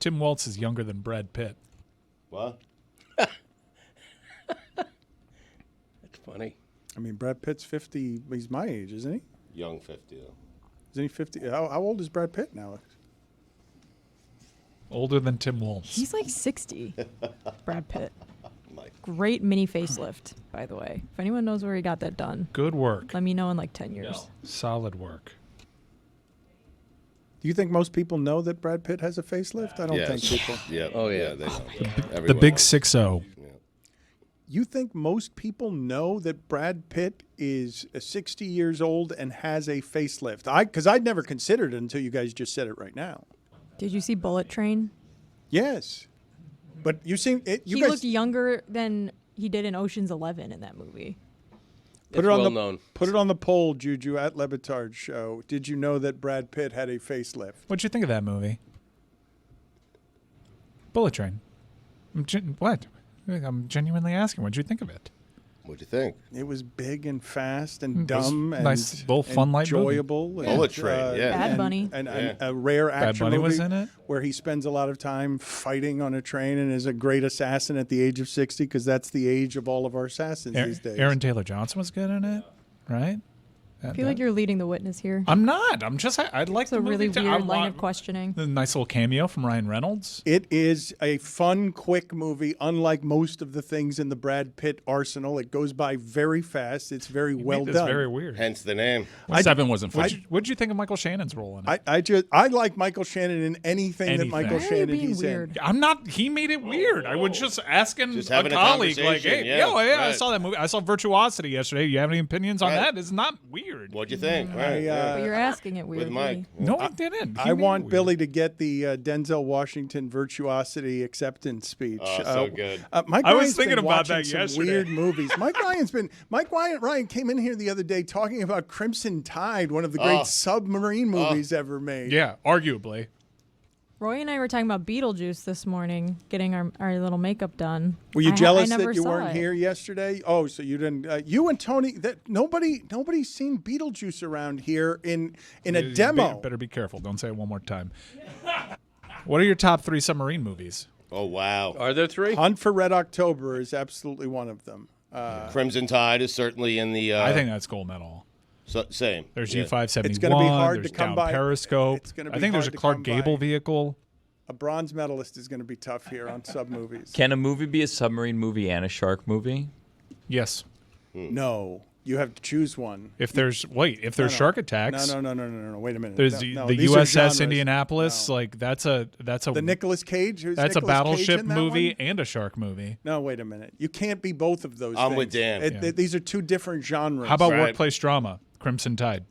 Tim Waltz is younger than Brad Pitt. What? That's funny. I mean, Brad Pitt's 50. He's my age, isn't he? Young 50, though. Isn't he 50? How old is Brad Pitt now? Older than Tim Waltz. He's like 60, Brad Pitt. Mike. Great mini facelift, by the way. If anyone knows where he got that done, Good work. let me know in like 10 years. Solid work. Do you think most people know that Brad Pitt has a facelift? I don't think people. Yeah. Oh, yeah. They know. The Everyone big knows. 6-0. You think most people know that Brad Pitt is 60 years old and has a facelift? Because I'd never considered it until you guys just said it right now. Did you see Bullet Train? Yes, but you seem He looked younger than he did in Ocean's 11 in that movie. Put It's it on well the known. Put it on the poll, Juju at LeBatard Show. Did you know that Brad Pitt had a facelift? What'd you think of that movie? Bullet Train. What? I'm genuinely asking. What'd you think of it? What'd you think? It was big and fast and It was dumb and nice, little fun, light movie. enjoyable. And, Bullet Train, yeah. Bad Bunny. And Yeah. a rare Bad action Bunny movie was in it? where he spends a lot of time fighting on a train and is a great assassin at the age of 60 because that's the age of all of our assassins these days. Aaron Taylor Johnson was good in it, right? I feel like you're leading the witness here. I'm not. I'm just. I'd like It's a the really movie to- weird I line want of questioning. a nice little cameo from Ryan Reynolds. It is a fun, quick movie, unlike most of the ththings in the Brad Pitt arsenal. It goes by very fast. It's very You well made this done. very weird. Hence the name. 7 wasn't funny. What'd you think of Michael Shannon's role in it? I like Michael Shannon in anything that Michael Anything. Why are you Shannon being he's weird? I'm not. He made it weird. I was just asking Just a having a colleague, like, conversation, "Hey, yeah, I right. saw that movie. I saw Virtuosity yesterday. You have any opinions on Right. that? It's not weird." What'd you think? Right. But you're asking it With weirdly. Mike. No, I didn't. He I made want it weird. Billy to get the Denzel Washington Virtuosity acceptance speech. Oh, so good. Mike I was Ryan's thinking been about watching that some yesterday. weird movies. Mike Ryan came in here the other day talking about Crimson Tide, one of the great submarine movies ever made. Yeah, arguably. Roy and I were talking about Beetlejuice this morning, getting our little makeup done. Were you I jealous never that you saw weren't it. here yesterday? Oh, so you didn't. You and Tony. That nobody's seen Beetlejuice around here in a You demo. Better be careful. Don't say it one more time. What are your top 3 submarine movies? Oh, wow. Are there 3? Hunt for Red October is absolutely one of them. Crimson Tide is certainly in the. I think that's gold medal. Same. There's yeah. U-571. It's gonna be hard to there's come Down by. Periscope. It's gonna I be think there's hard a to Clark come Gable by. vehicle. A bronze medalist is going to be tough here on sub movies. Can a movie be a submarine movie and a shark movie? Yes. No, you have to choose one. If there's shark attacks. No. Wait a minute. There's No, the these are USS genres. Indianapolis. No. Like that's a The Nicolas Cage. Who's that's a Nicolas Cage battleship in that movie one? and a shark movie. No, wait a minute. You can't be both of those. I'm things. with Dan. These are two different genres. How about Right. workplace drama? Crimson Tide.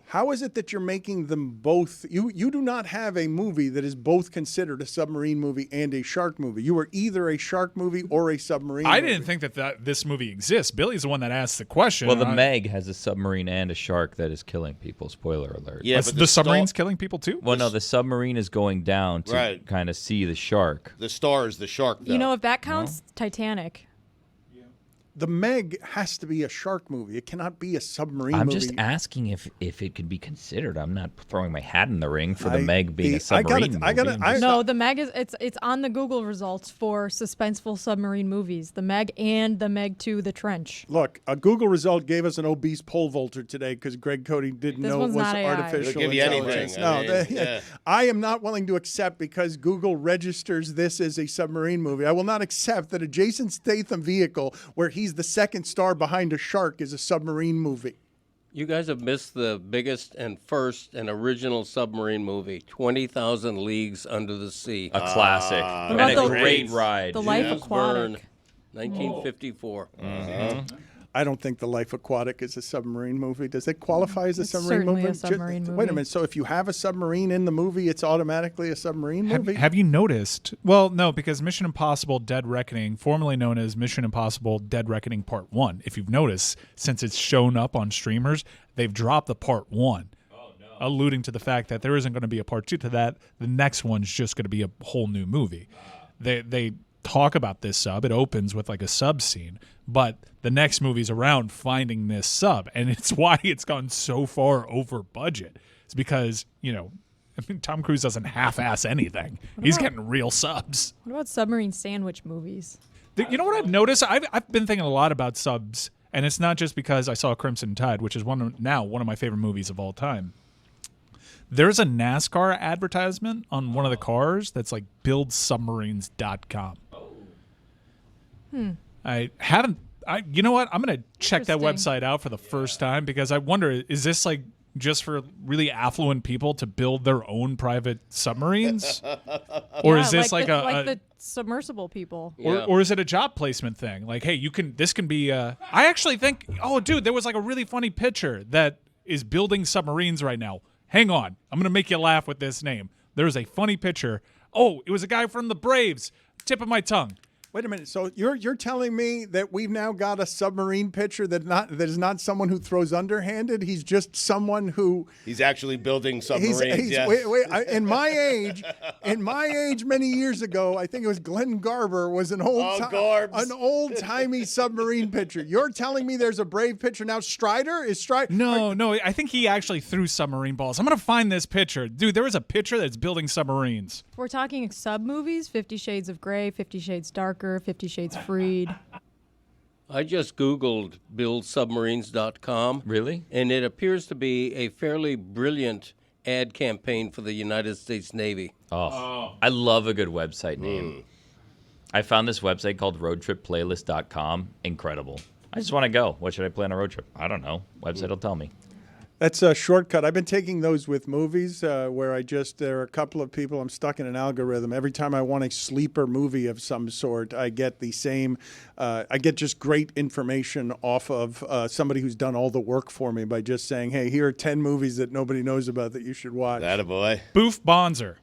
How is it that you're making them both? You do not have a movie that is both considered a submarine movie and a shark movie. You are either a shark movie or a submarine I movie. didn't think that this movie exists. Billy's the one that asked the question. Well, the I- Meg has a submarine and a shark that is killing people. Spoiler alert. Yeah, That's- but the submarine's killing people too. Well, no, the submarine is going down to Right. kind of see the shark. The star is the shark, though. You know, if that counts, Titanic. The Meg has to be a shark movie. It cannot be a submarine I'm movie. just asking if it could be considered. I'm not throwing my hat in the ring for the I- Meg being the- a submarine I gotta- movie. I- No, the Meg is it's on the Google results for suspenseful submarine movies. The Meg and the Meg 2, The Trench. Look, a Google result gave us an obese pole vaulter today because Greg Cody didn't This know it one's was not AI. artificial It'll give you intelligence. anything. I No, mean, yeah. I am not willing to accept because Google registers this as a submarine movie. I will not accept that a Jason Statham vehicle where he's the second star behind a shark is a submarine movie. You guys have missed the biggest and first and original submarine movie, 20,000 Leagues Under the Sea. A classic and about a the- great ride. The Life Jules Verne, Aquatic. 1954. I don't think The Life Aquatic is a submarine movie. Does it qualify as a It's submarine certainly movie? a submarine Wait a movie. minute. So if you have a submarine in the movie, it's automatically a submarine movie? Have you noticed? Well, no, because Mission Impossible Dead Reckoning, formerly known as Mission Impossible Dead Reckoning Part 1, if you've noticed, since it's shown up on streamers, they've dropped the Part 1. Alluding to the fact that there isn't going to be a Part 2 to that. The next one's just going to be a whole new movie. They talk about this sub. It opens with like a sub scene, but the next movie's around finding this sub, and it's why it's gone so far over budget. It's because, I mean, Tom Cruise doesn't half-ass anything. He's getting real subs. What about submarine sandwich movies? You know what I've noticed? I've been thinking a lot about subs, and it's not just because I saw Crimson Tide, which is one of my favorite movies of all time. There's a NASCAR advertisement on one of the cars that's like buildsubmarines.com. I haven't. You know what? I'm gonna check that Interesting. website out for the first time because I wonder, is this like just for really affluent people to build their own private submarines, or is this like the submersible people? or is it a job placement thing? Like, hey, this can be. I actually think. Oh, dude, there was like a really funny picture that is building submarines right now. Hang on, I'm gonna make you laugh with this name. There's a funny picture. Oh, it was a guy from the Braves. Tip of my tongue. Wait a minute. So you're telling me that we've now got a submarine pitcher that is not someone who throws underhanded? He's just someone who He's actually building submarines. Yes. in my age, many years ago, I think it was Glenn Garber was an old timey submarine pitcher. You're telling me there's a Brave pitcher now? Strider is Strider? No, I think he actually threw submarine balls. I'm gonna find this picture, dude. There was a pitcher that's building submarines. We're talking sub movies: 50 Shades of Grey, 50 Shades Darker, 50 Shades Freed. I just Googled buildsubmarines.com. Really? And it appears to be a fairly brilliant ad campaign for the United States Navy. Oh. I love a good website name. I found this website called roadtripplaylist.com. Incredible. I just want to go. What should I play on a road trip? I don't know. Website will tell me. That's a shortcut. I've been taking those with movies where there are a couple of people, I'm stuck in an algorithm. Every time I want a sleeper movie of some sort, I get the same, I get just great information off of somebody who's done all the work for me by just saying, hey, here are 10 movies that nobody knows about that you should watch. Attaboy. Boof Bonzer.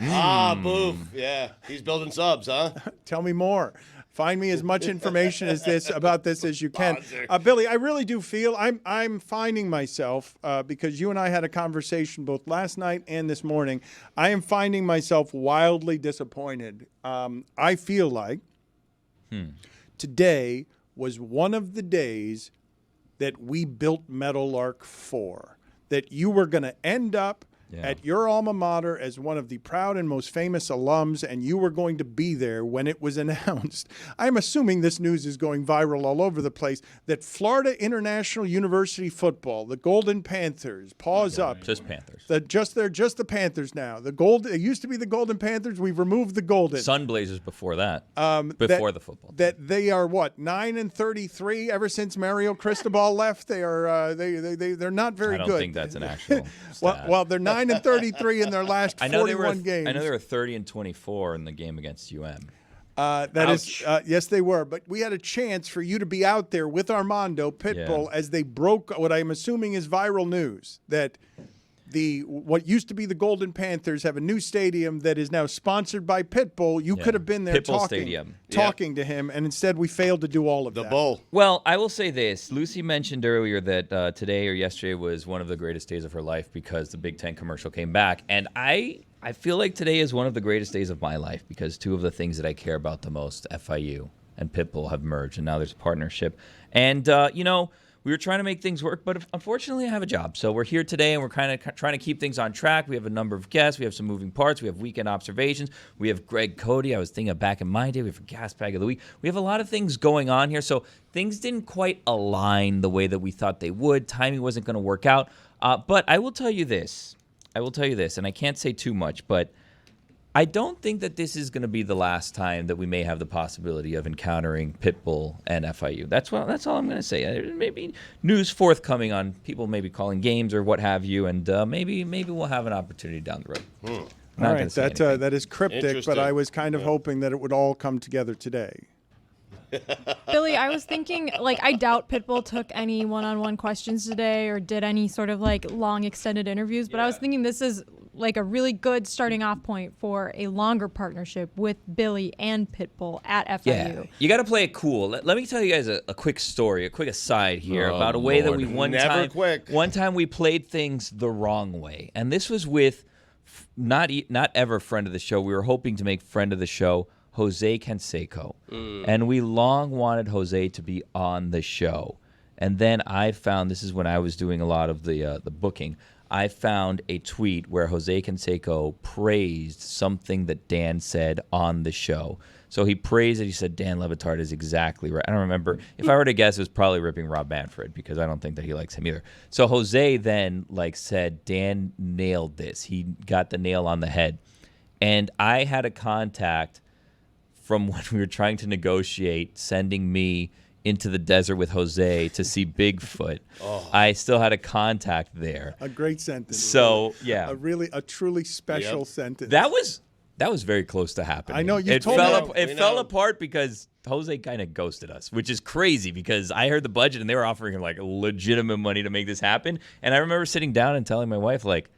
Boof. Yeah. He's building subs, huh? Tell me more. Find me as much information about this as you can. Billy, I really do feel I'm finding myself, because you and I had a conversation both last night and this morning, I am finding myself wildly disappointed. I feel like today was one of the days that we built Meadowlark for, that you were going to end up at your alma mater as one of the proud and most famous alums, and you were going to be there when it was announced. I'm assuming this news is going viral all over the place, that Florida International University football, the Golden Panthers, paws up. Just Panthers. They're just the Panthers now. It used to be the Golden Panthers. We've removed the Golden. Sun Blazers before that. Before the football. That they are what, 9-33 ever since Mario Cristobal left. They are they're not very good. I don't think that's an actual stat. well, they're 9-33 in their last 41 games. I know they were 30-24 in the game against UM. Yes, they were. But we had a chance for you to be out there with Armando Pitbull as they broke what I'm assuming is viral news, that what used to be the Golden Panthers have a new stadium that is now sponsored by Pitbull. You could have been there talking to him, and instead we failed to do all of that. The Bull. Well, I will say this. Lucy mentioned earlier that today or yesterday was one of the greatest days of her life because the Big Ten commercial came back. And I feel like today is one of the greatest days of my life because two of the things that I care about the most, FIU and Pitbull, have merged, and now there's a partnership. And, we were trying to make things work, but unfortunately I have a job. So we're here today, and we're kind of trying to keep things on track. We have a number of guests. We have some moving parts. We have weekend observations. We have Greg Cody. I was thinking of back in my day. We have a gas bag of the week. We have a lot of things going on here. So things didn't quite align the way that we thought they would. Timing wasn't going to work out. But I will tell you this. And I can't say too much, but I don't think that this is going to be the last time that we may have the possibility of encountering Pitbull and FIU. That's all I'm going to say. There may be news forthcoming on people maybe calling games or what have you, and maybe we'll have an opportunity down the road. All right, that is cryptic, but I was kind of hoping that it would all come together today. Billy, I was thinking, I doubt Pitbull took any one-on-one questions today or did any sort of long extended interviews, but I was thinking this is a really good starting off point for a longer partnership with Billy and Pitbull at FIU. Yeah, you got to play it cool. Let me tell you guys a quick story, a quick aside here about a way that we one time we played things the wrong way, and this was with not ever friend of the show. We were hoping to make friend of the show Jose Canseco, and we long wanted Jose to be on the show. And then I found, this is when I was doing a lot of the booking, I found a tweet where Jose Canseco praised something that Dan said on the show. So he praised it. He said, Dan Le Batard is exactly right. I don't remember. If I were to guess, it was probably ripping Rob Manfred because I don't think that he likes him either. So Jose then said, Dan nailed this. He got the nail on the head. And I had a contact from when we were trying to negotiate sending me into the desert with Jose to see Bigfoot. I still had a contact there. A great sentence. So, yeah. A truly special sentence. That was very close to happening. I know, you it told fell me. It fell apart because Jose kind of ghosted us, which is crazy because I heard the budget and they were offering him like legitimate money to make this happen. And I remember sitting down and telling my wife, like,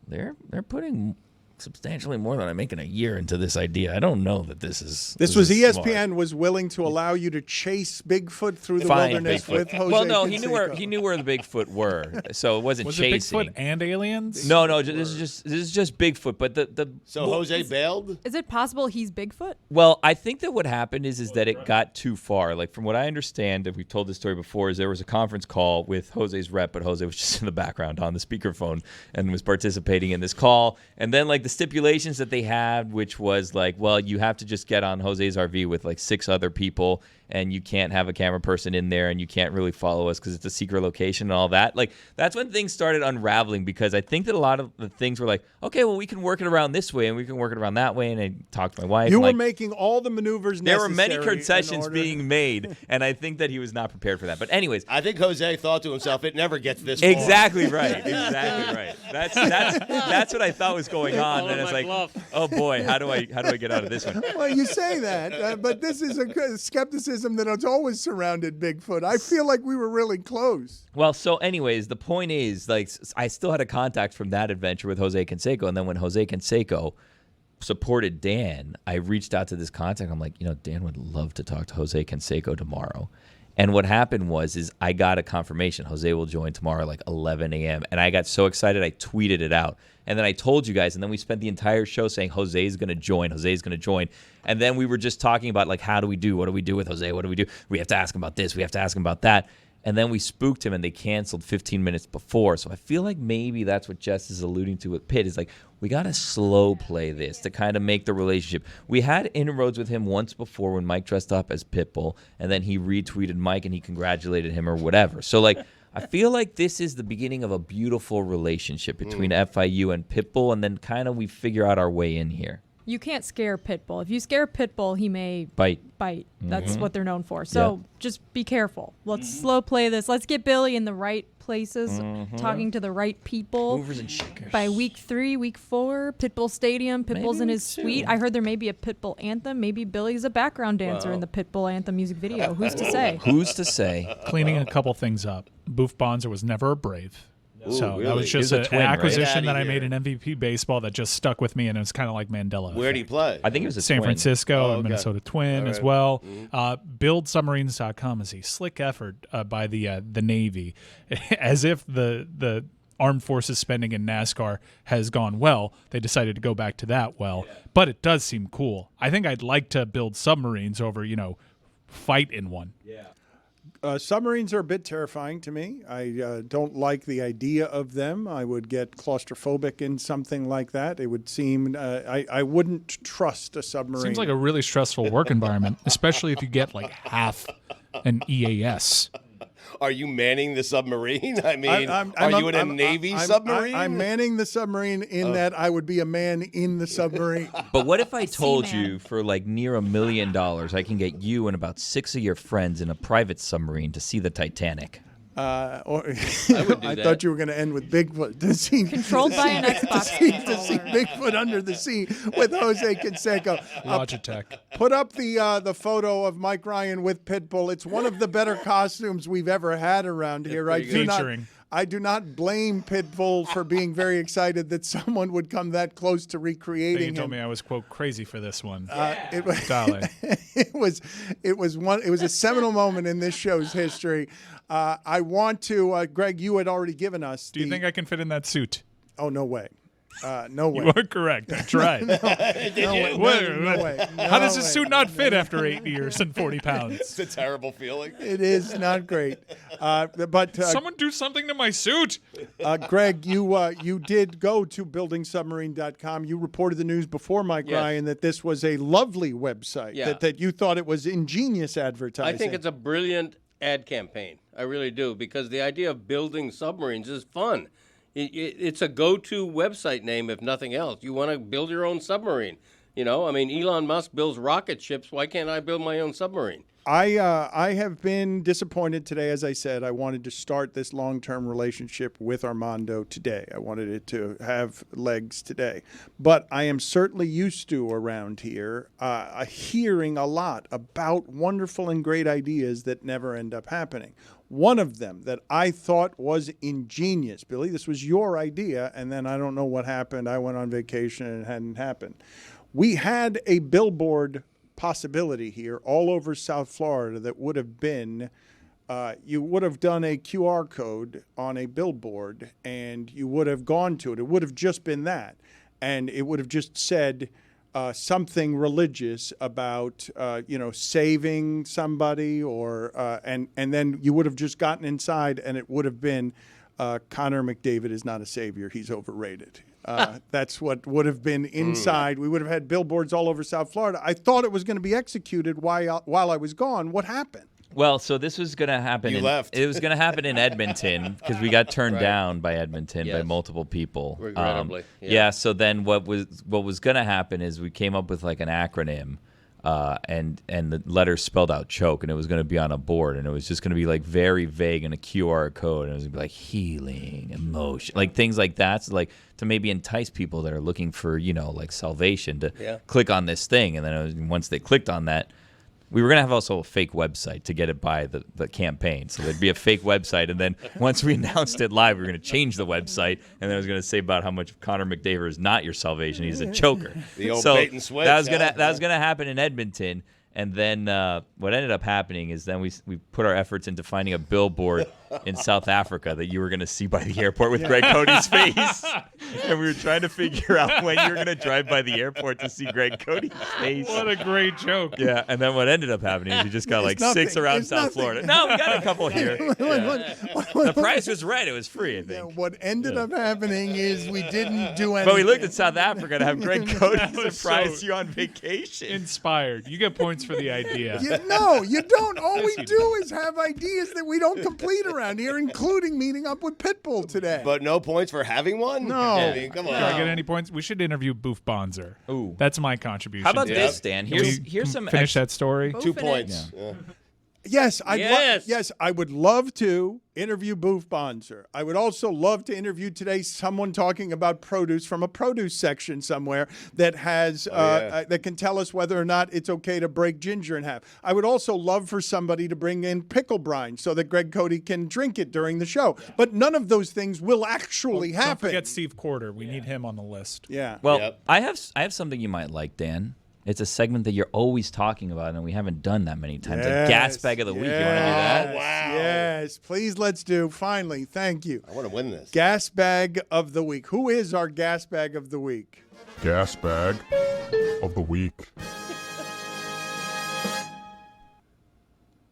they're putting substantially more than I make in a year into this idea. I don't know that this is. This was is ESPN smart. was willing to allow you to chase Bigfoot through the Find wilderness Bigfoot. with Jose. Well, no, Canseco. he knew where the Bigfoot were, so it wasn't Was chasing. it Bigfoot and aliens? No, this is just Bigfoot. But So Jose bailed? Is it possible he's Bigfoot? Well, I think that what happened is that it got too far. Like from what I understand, and we've told this story before, is there was a conference call with Jose's rep, but Jose was just in the background on the speakerphone and was participating in this call. And then like the stipulations that they had, which was like, well, you have to just get on Jose's RV with like 6 other people, and you can't have a camera person in there, and you can't really follow us because it's a secret location and all that. Like that's when things started unraveling because I think that a lot of the things were like, okay, well, we can work it around this way and we can work it around that way. And I talked to my wife. You and, were like, making all the maneuvers there necessary. were many concessions being made, and I think that he was not prepared for that. But anyways, I think Jose thought to himself, it never gets this far. exactly right, exactly right. That's what I thought was going on. And it's like, oh boy, how do I get out of this one? Well, you say that, but this is a skepticism that has always surrounded Bigfoot. I feel like we were really close. Well, so anyways, the point is, like, I still had a contact from that adventure with Jose Canseco, and then when Jose Canseco supported Dan, I reached out to this contact. I'm like, Dan would love to talk to Jose Canseco tomorrow. And what happened is I got a confirmation. Jose will join tomorrow like 11 a.m. And I got so excited, I tweeted it out. And then I told you guys, and then we spent the entire show saying Jose's going to join, Jose's going to join. And then we were just talking about, like, how do we do? What do we do with Jose? What do we do? We have to ask him about this. We have to ask him about that. And then we spooked him, and they canceled 15 minutes before. So I feel like maybe that's what Jess is alluding to with Pitt, is like, we got to slow play this to kind of make the relationship. We had inroads with him once before when Mike dressed up as Pitbull, and then he retweeted Mike, and he congratulated him or whatever. So, like, I feel like this is the beginning of a beautiful relationship between FIU and Pitbull, and then kind of we figure out our way in here. You can't scare Pitbull. If you scare Pitbull, he may Bite. That's what they're known for. So just be careful. Let's slow play this. Let's get Billy in the right places, talking to the right people. Movers and shakers. By week 3, week 4, Pitbull Stadium, Pitbull's Maybe in his week 2. suite. I heard there may be a Pitbull anthem. Maybe Billy's a background dancer in the Pitbull anthem music video. Who's to say? Who's to say? Cleaning a couple things up. Boof Bonzer was never a Brave. So really? that was He just was a an twin, right? acquisition Get that outta I made here. in MVP baseball that just stuck with me, and it was kind of like Mandela. Where'd he effect. play? I think it was a San twin. Francisco Oh, and okay. Minnesota Twin as well. BuildSubmarines.com is a slick effort by the Navy, as if the armed forces spending in NASCAR has gone well. They decided to go back to that well, but it does seem cool. I think I'd like to build submarines over fight in one. Yeah. Submarines are a bit terrifying to me. I don't like the idea of them. I would get claustrophobic in something like that. It would seem I wouldn't trust a submarine. Seems like a really stressful work environment, especially if you get like half an EAS. Are you manning the submarine? I mean, are you in a Navy submarine? I'm manning the submarine in that I would be a man in the submarine. But what if I told Seaman. you for like near $1 million, I can get you and about 6 of your friends in a private submarine to see the Titanic? I would do I that. thought you were going to end with Bigfoot. To see, Controlled by an Xbox to see controller. Bigfoot under the sea with Jose Canseco. Logitech. Put up the photo of Mike Ryan with Pitbull. It's one of the better costumes we've ever had around here. Featuring. I do not blame Pitbull for being very excited that someone would come that close to You recreating told him. me I was, quote, crazy for this one. It was Dale. it was a seminal moment in this show's history. I want to, Greg, you had already given us. Do you think I can fit in that suit? Oh, no way. No way. You are correct. I tried. No way. How does this suit not fit after 8 years and 40 pounds? It's a terrible feeling. It is not great. But Someone do something to my suit. Greg, you did go to buildingsubmarine.com. You reported the news before Mike Ryan that this was a lovely website, that you thought it was ingenious advertising. I think it's a brilliant ad campaign. I really do, because the idea of building submarines is fun. It's a go-to website name, if nothing else. You want to build your own submarine. You know, I mean, Elon Musk builds rocket ships. Why can't I build my own submarine? I have been disappointed today. As I said, I wanted to start this long-term relationship with Armando today. I wanted it to have legs today. But I am certainly used to around here hearing a lot about wonderful and great ideas that never end up happening. One of them that I thought was ingenious, Billy, this was your idea, and then I don't know what happened. I went on vacation and it hadn't happened. We had a billboard possibility here all over South Florida that would have been, you would have done a QR code on a billboard and you would have gone to it. It would have just been that. And it would have just said something religious about, saving somebody or, and then you would have just gotten inside and it would have been Connor McDavid is not a savior. He's overrated. That's what would have been inside. We would have had billboards all over South Florida. I thought it was going to be executed while I was gone. What happened? Well, so this was going to happen. It was going to happen in Edmonton because we got turned down by Edmonton by multiple people. Regrettably. So then what was going to happen is we came up with like an acronym. And the letters spelled out choke, and it was going to be on a board, and it was just going to be like very vague in a QR code, and it was going to be like healing, emotion, like things like that, so like to maybe entice people that are looking for like salvation to click on this thing, and then once they clicked on that, we were going to have also a fake website to get it by the campaign. So there'd be a fake website, and then once we announced it live, we were going to change the website, and then I was going to say about how much Connor McDavid is not your salvation. He's a choker. The old bait and switch. That was gonna happen in Edmonton. And then what ended up happening is then we put our efforts into finding a billboard in South Africa that you were going to see by the airport with Greg Cody's face. And we were trying to figure out when you were going to drive by the airport to see Greg Cody's face. What a great joke. Yeah, and then what ended up happening is we just got like six around South Florida. No, we got a couple here. The price was right. It was free, I think. Yeah, what ended up happening is we didn't do anything. But we looked at South Africa to have Greg Cody surprise you on vacation. Inspired. You get points for the idea. No, you don't. All we do is have ideas that we don't complete around here, including meeting up with Pitbull today. But no points for having one? No. I mean, come on. Do I get any points? We should interview Boof Bonzer. Ooh. That's my contribution. How about to this, it. Dan? Can we Here's some finish that story. 2 points. Yeah. Yes, Yes. I would love to interview Boof Bonzer. I would also love to interview today someone talking about produce from a produce section somewhere that has that can tell us whether or not it's okay to break ginger in half. I would also love for somebody to bring in pickle brine so that Greg Cody can drink it during the show. But none of those things will actually happen. Don't forget Steve Quarter. We need him on the list. Yeah. Well, I have something you might like, Dan. It's a segment that you're always talking about, and we haven't done that many times. A gas bag of the week. You want to do that? Oh, wow. Yes, please let's do. Finally, thank you. I want to win this. Gas bag of the week. Who is our gas bag of the week? Gas bag of the week.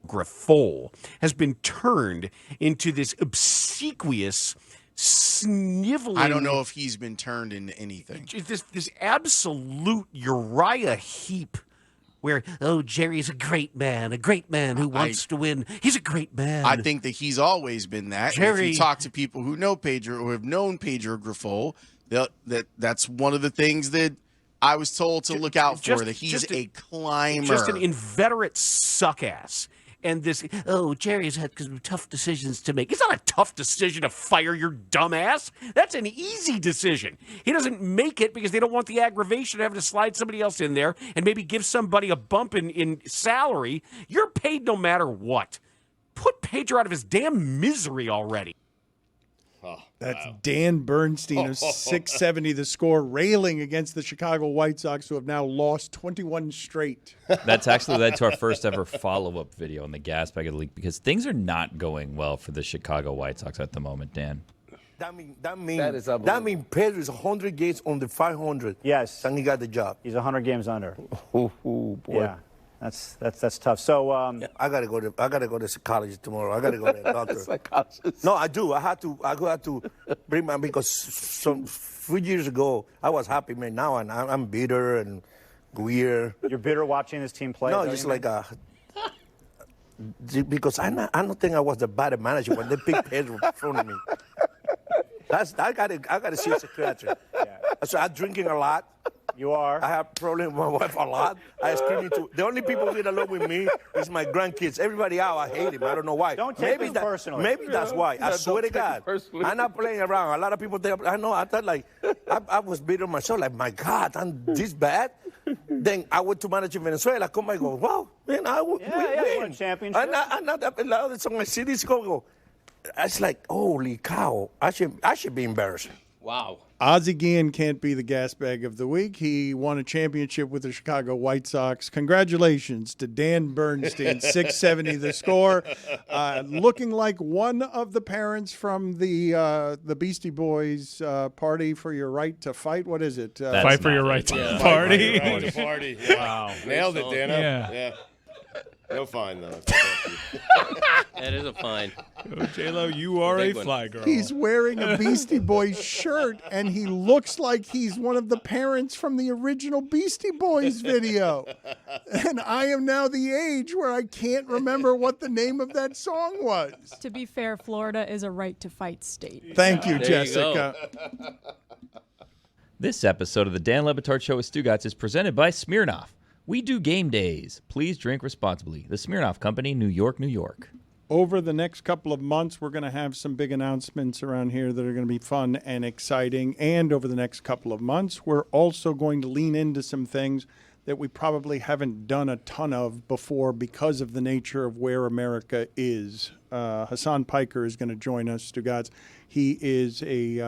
Grifol has been turned into this obsequious, sniveling. I don't know if he's been turned into anything. This absolute Uriah Heep, where Jerry's a great man who wants to win. He's a great man. I think that he's always been that. Jerry, if you talk to people who know Pedro or have known Pedro Grifol, that's one of the things that I was told to look out for. That he's a climber, just an inveterate suck-ass. And this, Jerry's had tough decisions to make. It's not a tough decision to fire your dumb ass. That's an easy decision. He doesn't make it because they don't want the aggravation of having to slide somebody else in there and maybe give somebody a bump in salary. You're paid no matter what. Put Pedro out of his damn misery already. Oh, That's Dan Bernstein of 670 The Score, railing against the Chicago White Sox, who have now lost 21 straight. That's actually led to our first ever follow-up video on the gas bag of the league because things are not going well for the Chicago White Sox at the moment, Dan. That is mean Pedro is 100 games on the 500. Yes. And he got the job. He's 100 games under. Boy. Yeah. That's tough. So I gotta go to college tomorrow. I gotta go to the doctor. Psychologist. No, I do. I have to bring my, because some few years ago I was happy, man. Now I'm bitter and weird. You're bitter watching this team play? No, just like because I don't think I was the bad manager when they picked Pedro in front of me. I gotta see a psychiatrist. Yeah. So I'm drinking a lot. You are. I have problems with my wife a lot. I scream to the only people who get along with me is my grandkids. Everybody else, I hate him. I don't know why. Don't take it personally. Maybe that's why. I swear to God. I'm not playing around. A lot of people think, I know. I thought like I was bitter myself. Like, my God, I'm this bad. Then I went to manage in Venezuela. Come and go, wow, man, we win. Championship. I'm not that loud. So my cities go. It's like, holy cow. I should be embarrassed. Wow. Ozzie Guillen can't be the gas bag of the week. He won a championship with the Chicago White Sox. Congratulations to Dan Bernstein, 670 the score. Looking like one of the parents from the Beastie Boys party for your right to fight. What is it? Fight for your right to party. Right to party. Yeah. Wow. Nailed it, Dano. Yeah. No fine, though. That is a fine. Oh, J-Lo, you are a Big one. fly girl. He's wearing a Beastie Boys shirt, and he looks like he's one of the parents from the original Beastie Boys video. And I am now the age where I can't remember what the name of that song was. To be fair, Florida is a right to fight state. Thank you, There you go. Jessica. This episode of the Dan Le Batard Show with Stugotz is presented by Smirnoff. We do game days. Please drink responsibly. The Smirnoff Company, New York, New York. Over the next couple of months, we're going to have some big announcements around here that are going to be fun and exciting. And over the next couple of months, we're also going to lean into some things that we probably haven't done a ton of before because of the nature of where America is. Hasan Piker is going to join us, Stugotz. He is he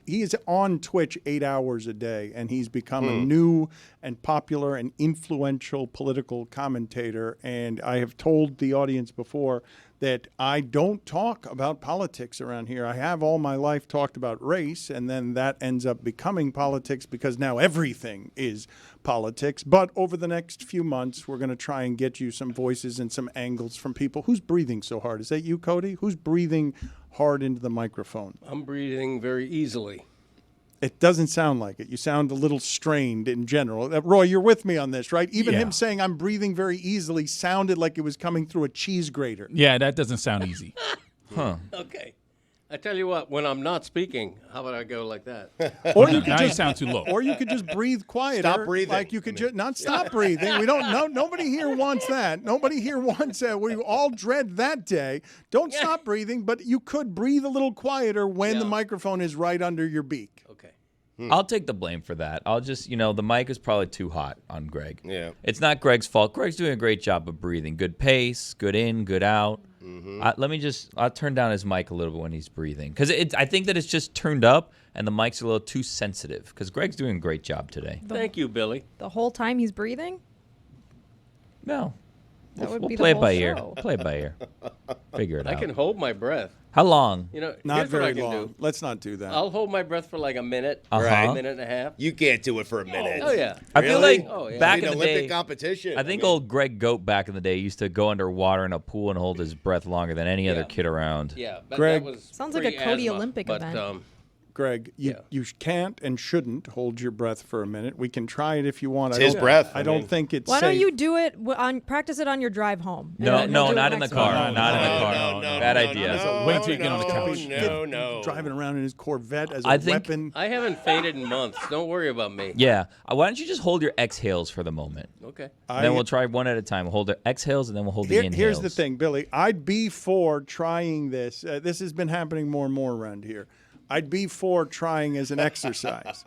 is on Twitch 8 hours a day, and he's become a new and popular and influential political commentator. And I have told the audience before that I don't talk about politics around here. I have all my life talked about race, and then that ends up becoming politics because now everything is politics. But over the next few months, we're going to try and get you some voices and some angles from people. Who's breathing so hard? Is that you, Cody? Who's breathing hard into the microphone? I'm breathing very easily. It doesn't sound like it. You sound a little strained in general. Roy, you're with me on this, right? Even him saying I'm breathing very easily sounded like it was coming through a cheese grater. Yeah, that doesn't sound easy. Huh. Okay. I tell you what, when I'm not speaking, how about I go like that? Or you could now just you sound too low. Or you could just breathe quieter. Stop breathing. Like you could just not stop breathing. We don't know. Nobody here wants that. Nobody here wants that. We all dread that day. Don't stop breathing, but you could breathe a little quieter when the microphone is right under your beak. Okay. I'll take the blame for that. I'll just, the mic is probably too hot on Greg. Yeah. It's not Greg's fault. Greg's doing a great job of breathing. Good pace, good in, good out. I'll turn down his mic a little bit when he's breathing. Because I think that it's just turned up and the mic's a little too sensitive. Because Greg's doing a great job today. Thank you, Billy. The whole time he's breathing? No. That would We'll be play the it by whole ear. show. Play it by ear. Figure it I out. can hold my breath. How long? Not here's what I very can long. do. Let's not do that. I'll hold my breath for like a minute, Uh-huh. a minute and a half. You can't do it for a minute. Oh, yeah. I feel Really? like Oh, yeah. back It's in an the Olympic day, competition. I think old Greg Goat back in the day used to go underwater in a pool and hold his breath longer than any other kid around. Yeah, but Greg- that was Sounds like a Cody pre-asthma, Olympic but, event. Greg, you can't and shouldn't hold your breath for a minute. We can try it if you want. It's his breath. I don't think it's Why safe. don't you do it practice it on your drive home? No, and then we'll do it not in the next car. week. Not in the car. Bad idea. Wait till you get on the couch. No. driving around in his Corvette as a I think- weapon? I haven't fainted in months. Don't worry about me. Yeah. Why don't you just hold your exhales for the moment? Okay. Then we'll try one at a time. We'll hold the exhales and then we'll hold the inhales. Here's the thing, Billy. I'd be for trying this. This has been happening more and more around here. I'd be for trying as an exercise.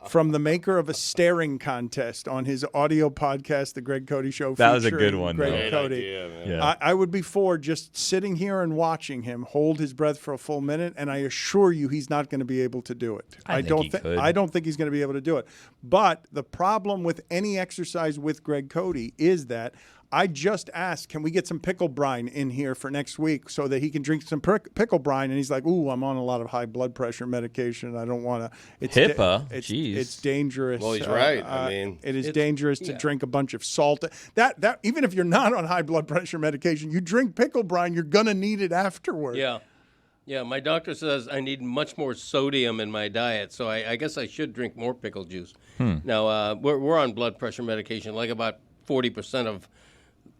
From the maker of a staring contest on his audio podcast, The Greg Cody Show. That was a featuring good one, Greg though. Cody. Idea, man. Yeah. I would be for just sitting here and watching him hold his breath for a full minute, and I assure you he's not going to be able to do it. I think he could. I don't think he's going to be able to do it. But the problem with any exercise with Greg Cody is that I just asked, can we get some pickle brine in here for next week so that he can drink some pickle brine? And he's like, ooh, I'm on a lot of high blood pressure medication. I don't want to. It's HIPAA? Jeez. It's dangerous. Well, he's right. I mean, it is dangerous to drink a bunch of salt. That even if you're not on high blood pressure medication, you drink pickle brine, you're going to need it afterward. Yeah. Yeah, my doctor says I need much more sodium in my diet, so I guess I should drink more pickle juice. Now, we're on blood pressure medication, like about 40% of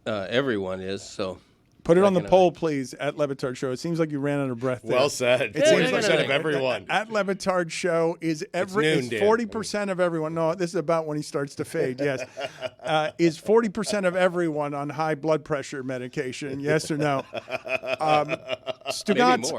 everyone is, so... Put it on the poll, please, at LeBatard Show. It seems like you ran out of breath there. Well said. It's 40% of everyone. At LeBatard Show is it's 40% of everyone. No, this is about when he starts to fade, yes. Is 40% of everyone on high blood pressure medication, yes or no? Stugotz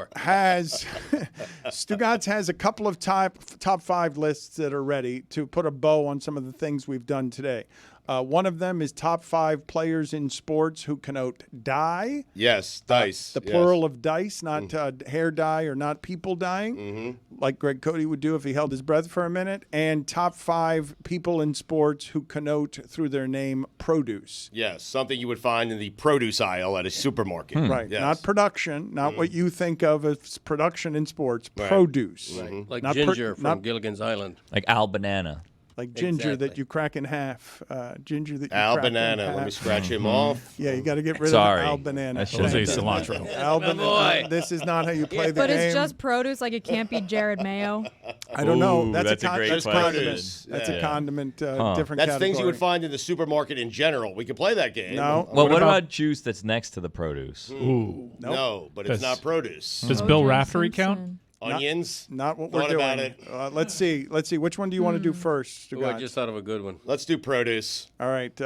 has a couple of top 5 lists that are ready to put a bow on some of the things we've done today. One of them is top 5 players in sports who connote die. Yes, dice. The plural of dice, not hair dye or not people dying, like Greg Cody would do if he held his breath for a minute. And top 5 people in sports who connote through their name produce. Yes, something you would find in the produce aisle at a supermarket. Right, yes. not production, not what you think of as production in sports, produce. Like Not Ginger from Gilligan's Island. Like Al Banana. Like ginger that you crack in half. Ginger that you Al crack Banana. in half. Let me scratch him off. Yeah, you got to get rid Sorry. of Al Banana. I should Jose Cilantro. Al Banana. This is not how you play the But game. it's just produce, like it can't be Jared Mayo. I don't know. Ooh, That's a great question. condiment. That's a condiment. Different That's category. things you would find in the supermarket in general. We could play that game. No. Well, what about juice that's next to the produce? Ooh. No, but it's not produce. Does Bill Raftery count? Onions? Not what we're Thought doing. about it. Let's see. Which one do you want to do first? Oh, I just thought of a good one. Let's do produce. All right.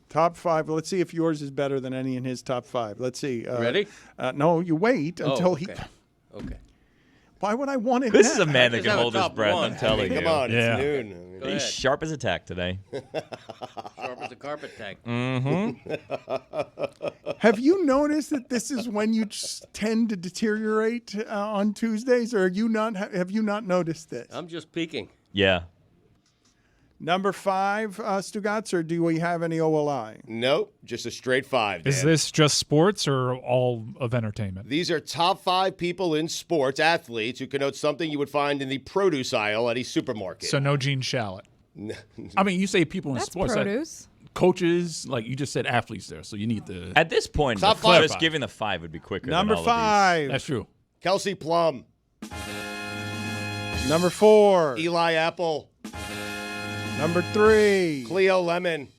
Top 5. Let's see if yours is better than any in his top 5. Let's see. Ready? No, you wait until okay. Okay. Why would I want it? This is a man that can hold his top breath, one. I'm telling you. Come on, Yeah. it's noon. Go He's ahead. sharp as a tack today. Sharp as a carpet tag. Have you noticed that this is when you tend to deteriorate on Tuesdays, or have you not noticed this? I'm just peeking. Yeah. Number 5, Stugotz, or do we have any OLI? Nope, just a straight 5. Is Dan. this just sports or all of entertainment? These are top 5 people in sports, athletes, who connote something you would find in the produce aisle at a supermarket. So no Gene Shalit. I mean, you say people in That's sports. produce. Coaches, like you just said, athletes there. So you need the. At this point, Top 5. just giving the 5 would be quicker. Number than all of 5. That's true. Kelsey Plum, Number 4. Eli Apple, Number 3. Cleo Lemon,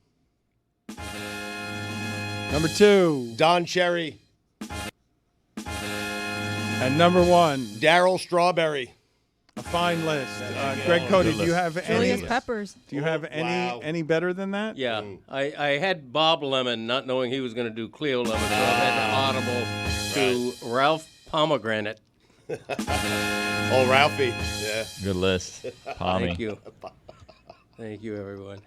Number 2. Don Cherry, And number 1. Daryl Strawberry. A fine list. Greg Cody, do you have Julius any? Peppers. Do you have any better than that? Yeah, I had Bob Lemon, not knowing he was going to do Cleo Lemon, so I had to audible to Ralph Pomegranate. Oh, Ralphie. Yeah. Good list. Pommy. Thank you. Thank you, everyone.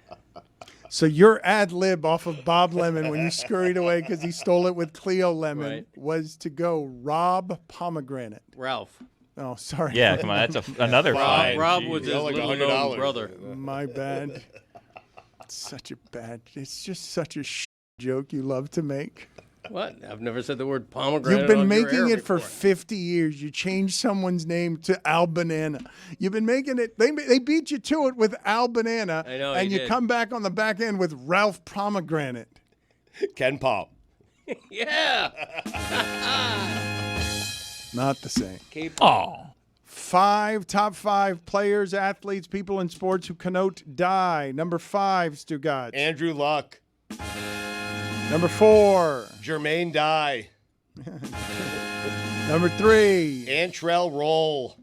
So your ad lib off of Bob Lemon when you scurried away because he stole it with Cleo Lemon was to go Rob Pomegranate. Ralph. Oh, sorry. Yeah, come on. That's another 5. Rob was his like little known brother. My bad. It's just such a joke you love to make. What? I've never said the word pomegranate. You've been on your making air it for before. 50 years. You changed someone's name to Al Banana. You've been making it. They beat you to it with Al Banana. I know, and he you did. come back on the back end with Ralph Pomegranate. Ken Palm. Yeah. Not the same. Oh. Top 5 players, athletes, people in sports who connote die. Number 5, Stugotz. Andrew Luck. Number 4. Jermaine Dye. Number 3. Antrell Roll.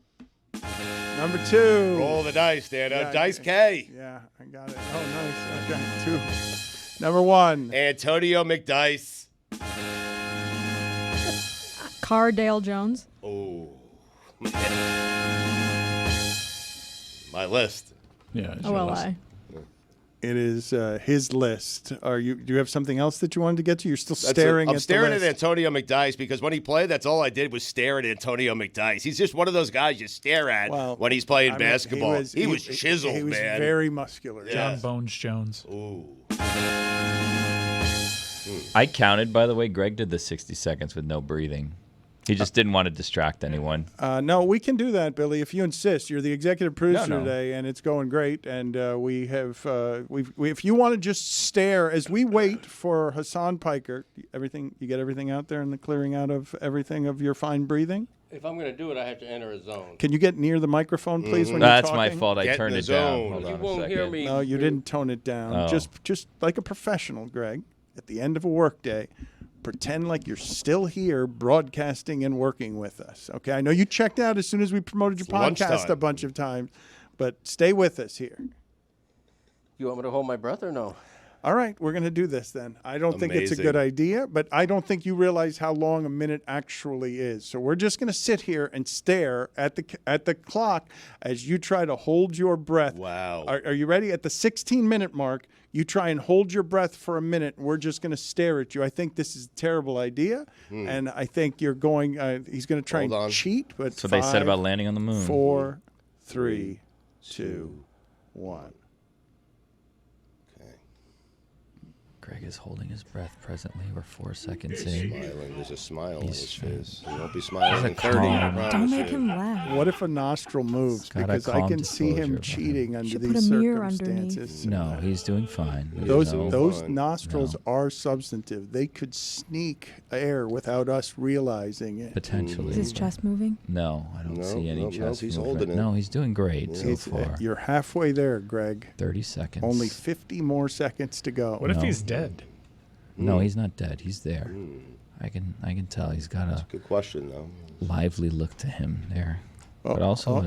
Number 2. Roll the dice, Dan. Yeah, Dice K. Yeah, I got it. Oh, nice. I got 2. Number 1. Antonio McDice. Cardale Jones. Oh. My list. Yeah. OLI. It is his list. Do you have something else that you wanted to get to? You're still staring at I'm staring the at list. Antonio McDice because when he played, that's all I did was stare at Antonio McDice. He's just one of those guys you stare at when he's playing basketball. He was chiseled, he was man. very muscular. John Bones Jones. Ooh. I counted, by the way. Greg did the 60 seconds with no breathing. He just didn't want to distract anyone. No, we can do that, Billy, if you insist. You're the executive producer today, and it's going great. And we have, if you want to just stare as we wait for Hasan Piker, you get everything out there in the clearing out of everything of your fine breathing? If I'm going to do it, I have to enter a zone. Can you get near the microphone, please, when you're talking? That's my fault. I turned it down. Hold on you a won't second. hear me. No, you didn't tone it down. Oh. Just like a professional, Greg. At the end of a workday, pretend like you're still here broadcasting and working with us. Okay, I know you checked out as soon as we promoted your podcast a bunch of times, but stay with us here. You want me to hold my breath or no? All right, we're going to do this then. I don't think it's a good idea, but I don't think you realize how long a minute actually is. So we're just going to sit here and stare at the clock as you try to hold your breath. Wow. Are you ready? At the 16-minute mark, you try and hold your breath for a minute, and we're just going to stare at you. I think this is a terrible idea, and I think you're going he's going to try and cheat. But That's what they said about landing on the moon. 4, 3, 2, 1. Greg is holding his breath presently. We're 4 seconds He's in. smiling. There's a smile on his He's face. He won't be smiling in 30. I promise Don't make you. him laugh. What if a nostril moves? got a Because I calm can see him disclosure cheating under Should these put a mirror circumstances. No, he's doing fine. Those No. those nostrils are substantive. They could sneak air without us realizing it. Potentially. Is his chest moving? No, I don't see any chest he's movement. holding it. No, he's doing great so far. You're halfway there, Greg. 30 seconds. Only 50 more seconds to go. What if he's dead? No, he's not dead. He's there. I can tell he's got a Good question, though. lively look to him there. But also,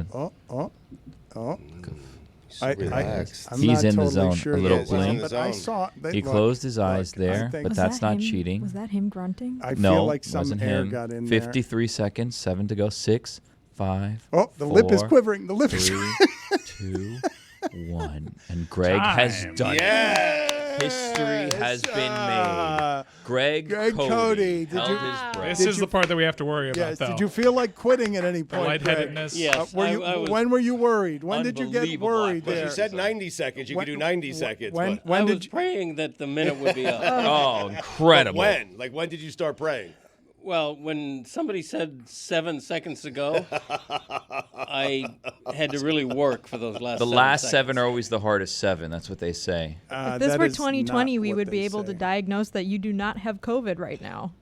Relaxed. I'm he's not in the totally zone. Sure a little he's in blink. the But I zone. saw. He closed his eyes there, but Was that's that not him? cheating. Was that him grunting? I No, feel like some wasn't air him. got in there. 53 seconds, 7 to go, 6, 5. Oh, the lip is 4, quivering. The lip is 3, 2, 1. And Greg has done it. History has been made. Greg Cody did held you- his breath. This is the part that we have to worry about, Yes. though. Did you feel like quitting at any point, Greg? lightheadedness? Yes. When were you worried? When did you get Unbelievable worried But there? you said 90 seconds. You could do 90 seconds. When but- I was did you? praying that the minute would be up. Oh, incredible. When? Like, when did you start praying? Well, when somebody said 7 seconds ago, I had to really work for those last The 7 last seconds. 7 are always the hardest 7. That's what they say. If this that were is 2020, not we what would be they able to say. diagnose that you do not have COVID right now.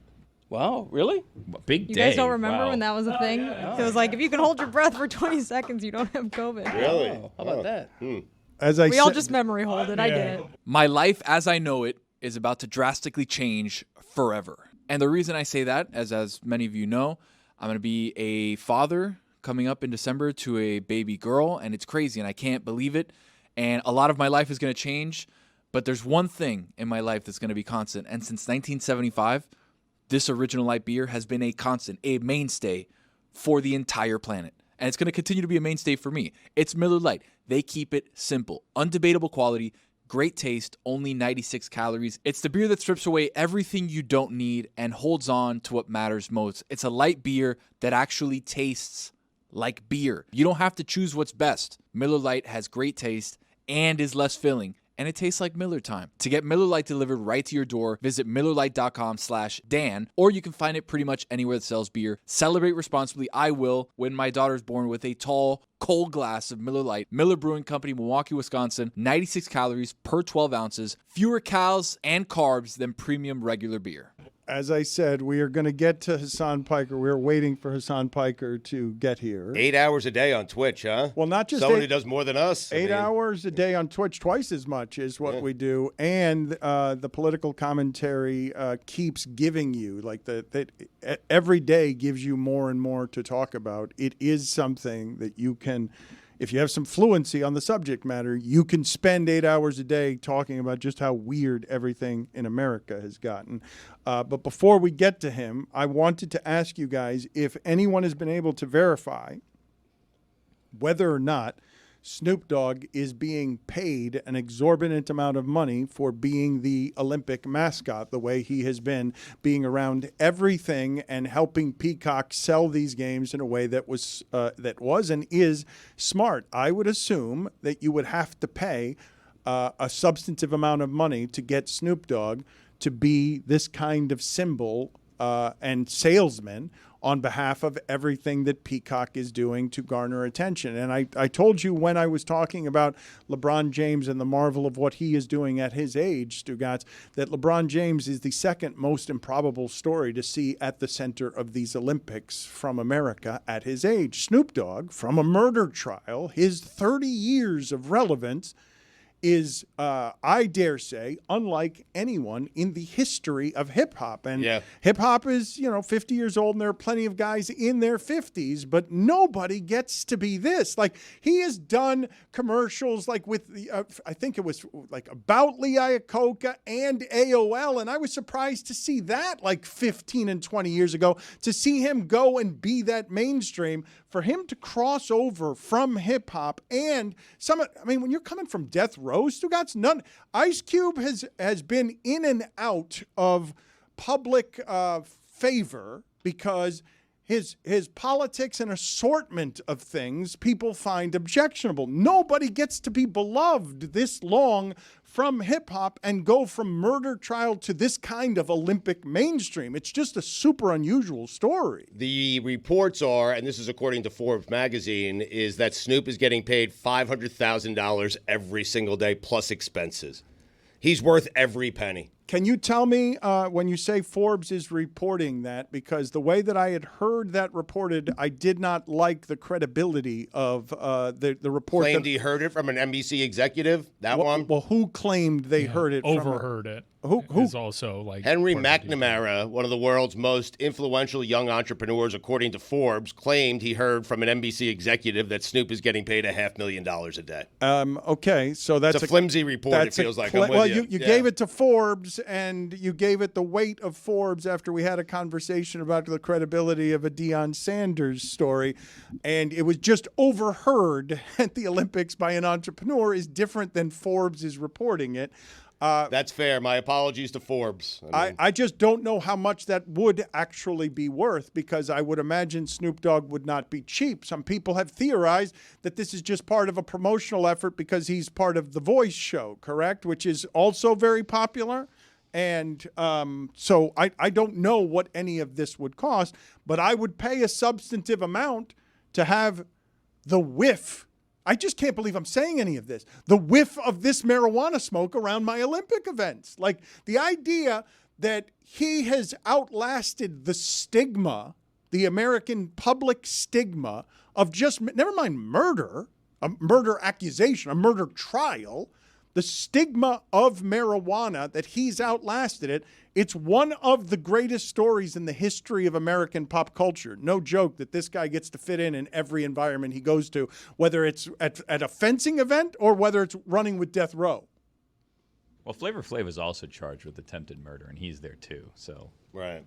Wow, really? Big You day. guys don't remember Wow. when that was a thing? It was like, if you can hold your breath for 20 seconds, you don't have COVID. Really? Oh, how about that? As I We all said, just memory hold it. I did it. My life as I know it is about to drastically change forever. And the reason I say that, as many of you know, I'm going to be a father coming up in December to a baby girl, and it's crazy, and I can't believe it. And a lot of my life is going to change, but there's one thing in my life that's going to be constant. And since 1975, this original light beer has been a constant, a mainstay for the entire planet. And it's going to continue to be a mainstay for me. It's Miller Lite. They keep it simple, undebatable quality, great taste, only 96 calories. It's the beer that strips away everything you don't need and holds on to what matters most. It's a light beer that actually tastes like beer. You don't have to choose what's best. Miller Lite has great taste and is less filling, and it tastes like Miller time. To get Miller Lite delivered right to your door, visit MillerLite.com/Dan, or you can find it pretty much anywhere that sells beer. Celebrate responsibly. I will when my daughter's born with a tall, cold glass of Miller Lite. Miller Brewing Company, Milwaukee, Wisconsin. 96 calories per 12 ounces. Fewer calories and carbs than premium regular beer. as I said, we are going to get to Hasan Piker. We're waiting for Hasan Piker to get here. 8 hours a day on Twitch, huh? Well, not just someone who does more than us. 8 hours a day on Twitch, twice as much is what we do, and the political commentary keeps giving you every day gives you more and more to talk about. It is something that you can. If you have some fluency on the subject matter, you can spend 8 hours a day talking about just how weird everything in America has gotten. But before we get to him, I wanted to ask you guys if anyone has been able to verify whether or not Snoop Dogg is being paid an exorbitant amount of money for being the Olympic mascot, the way he has been being around everything and helping Peacock sell these games in a way that was and is smart. I would assume that you would have to pay a substantive amount of money to get Snoop Dogg to be this kind of symbol and salesman on behalf of everything that Peacock is doing to garner attention. And I told you when I was talking about LeBron James and the marvel of what he is doing at his age, Stugotz, that LeBron James is the second most improbable story to see at the center of these Olympics from America at his age. Snoop Dogg, from a murder trial, his 30 years of relevance is, I dare say, unlike anyone in the history of hip-hop. And hip-hop is, 50 years old, and there are plenty of guys in their 50s, but nobody gets to be this. Like, he has done commercials, like with, I think it was, like, about Lee Iacocca and AOL, and I was surprised to see that, like, 15 and 20 years ago, to see him go and be that mainstream, for him to cross over from hip-hop and when you're coming from Death Row, Stugotz, Ice Cube has been in and out of public favor because his politics and assortment of things people find objectionable. Nobody gets to be beloved this long from hip-hop and go from murder trial to this kind of Olympic mainstream. It's just a super unusual story. The reports are, and this is according to Forbes magazine, is that Snoop is getting paid $500,000 every single day plus expenses. He's worth every penny. Can you tell me when you say Forbes is reporting that? Because the way that I had heard that reported, I did not like the credibility of the report. Claimed he heard it from an NBC executive, one? Well, who claimed they heard it? Overheard it. Who is also like Henry McNamara, one of the world's most influential young entrepreneurs, according to Forbes, claimed he heard from an NBC executive that Snoop is getting paid $500,000 a day. Okay, so that's a flimsy report. It feels like. Well, you gave it to Forbes, and you gave it the weight of Forbes after we had a conversation about the credibility of a Deion Sanders story, and it was just overheard at the Olympics by an entrepreneur is different than Forbes is reporting it. That's fair. My apologies to Forbes. I just don't know how much that would actually be worth, because I would imagine Snoop Dogg would not be cheap. Some people have theorized that this is just part of a promotional effort because he's part of The Voice show, correct? Which is also very popular. And so I don't know what any of this would cost, but I would pay a substantive amount to have the whiff. I just can't believe I'm saying any of this. The whiff of this marijuana smoke around my Olympic events. Like, the idea that he has outlasted the stigma, the American public stigma of just, never mind murder, a murder accusation, a murder trial, the stigma of marijuana, that he's outlasted it. It's one of the greatest stories in the history of American pop culture. No joke that this guy gets to fit in every environment he goes to, whether it's at a fencing event or whether it's running with Death Row. Well, Flavor Flav is also charged with attempted murder, and he's there too. So right.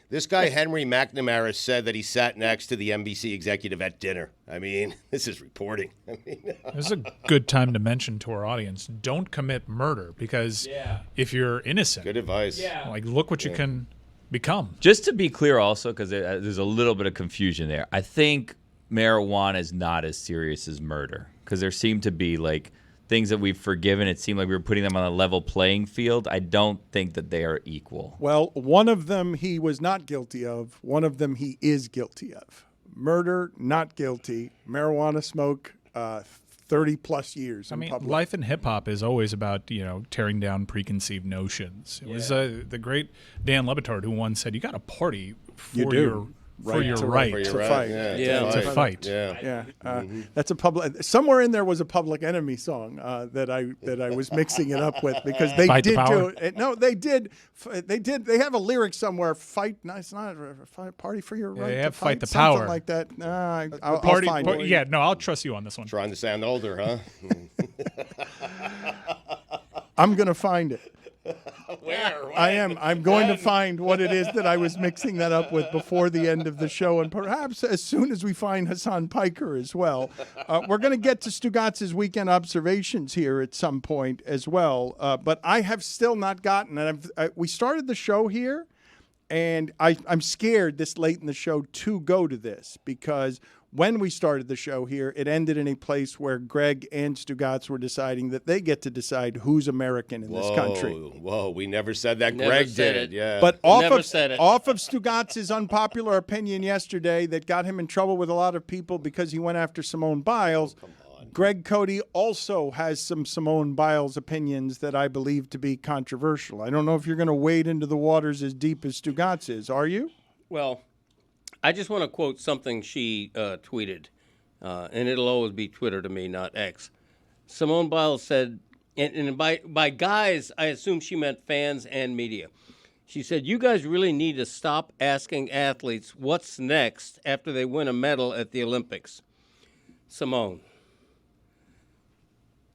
This guy, Henry McNamara, said that he sat next to the NBC executive at dinner. I mean, this is reporting. This is a good time to mention to our audience, don't commit murder, because if you're innocent. Good advice. Like, look what you can become. Just to be clear also, because there's a little bit of confusion there, I think marijuana is not as serious as murder, because there seem to be, like, things that we've forgiven. It seemed like we were putting them on a level playing field. I don't think that they are equal. Well, one of them he was not guilty of. One of them he is guilty of. Murder, not guilty. Marijuana smoke, 30-plus years in public. Life in hip-hop is always about, tearing down preconceived notions. It was the great Dan Le Batard who once said, you got to party for your right to fight. That's a public. Somewhere in there was a Public Enemy song that I was mixing it up with, because they Fight did the do power. it. No, they did. They have a lyric somewhere. Fight. No, it's not a party for your right to fight the something power. like that. I'll find it. Yeah, no, I'll trust you on this one. Trying to sound older, huh? I'm gonna find it. Where? I am. I'm going to find what it is that I was mixing that up with before the end of the show, and perhaps as soon as we find Hasan Piker as well. We're going to get to Stugotz's weekend observations here at some point as well, but I have still not gotten, and we started the show here, And I'm scared this late in the show to go to this because when we started the show here, it ended in a place where Greg and Stugotz were deciding that they get to decide who's American in this country. Whoa, we never said that. Never Greg said did it. Yeah. But Never said it. off of Stugotz's unpopular opinion yesterday that got him in trouble with a lot of people because he went after Simone Biles, Greg Cody also has some Simone Biles opinions that I believe to be controversial. I don't know if you're going to wade into the waters as deep as Stugotz is. Are you? Well, I just want to quote something she tweeted, and it'll always be Twitter to me, not X. Simone Biles said, and by guys, I assume she meant fans and media. She said, "You guys really need to stop asking athletes what's next after they win a medal at the Olympics." Simone,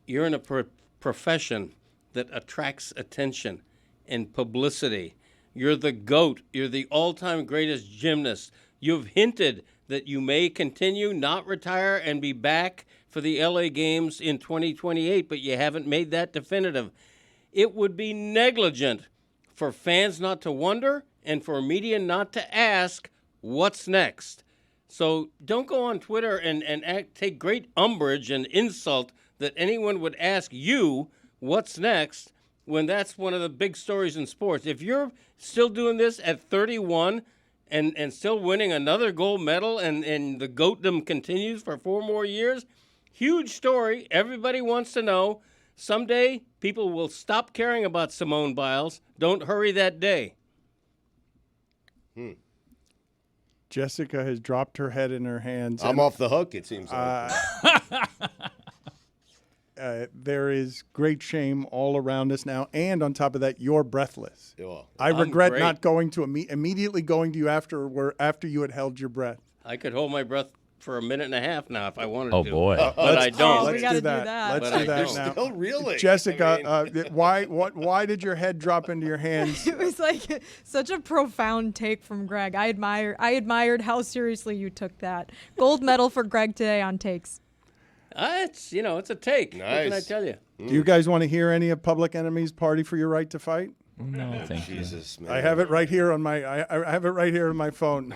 you're in a profession that attracts attention and publicity. You're the GOAT. You're the all-time greatest gymnast. You've hinted that you may continue, not retire, and be back for the LA Games in 2028, but you haven't made that definitive. It would be negligent for fans not to wonder and for media not to ask what's next. So don't go on Twitter and take great umbrage and insult that anyone would ask you what's next when that's one of the big stories in sports. If you're still doing this at 31 and still winning another gold medal and the GOATdom continues for 4 more years, huge story. Everybody wants to know. Someday people will stop caring about Simone Biles. Don't hurry that day. Jessica has dropped her head in her hands. I'm off the hook, it seems like. There is great shame all around us now, and on top of that, you're breathless. Well, I regret great. not going to immediately going to you after you had held your breath. I could hold my breath for a minute and a half now if I wanted Oh, to. boy. But I don't. we Let's gotta do do that. that. Let's But do I that don't. now. Still reeling. Jessica, why did your head drop into your hands? It was like such a profound take from Greg. I admired how seriously you took that. Gold medal for Greg today on takes. It's a take. What can I Nice. tell you? Do you guys want to hear any of Public Enemy's "Party for Your Right to Fight"? No, thank you. Jesus, man. I have it right here on my. I have it right here on my phone.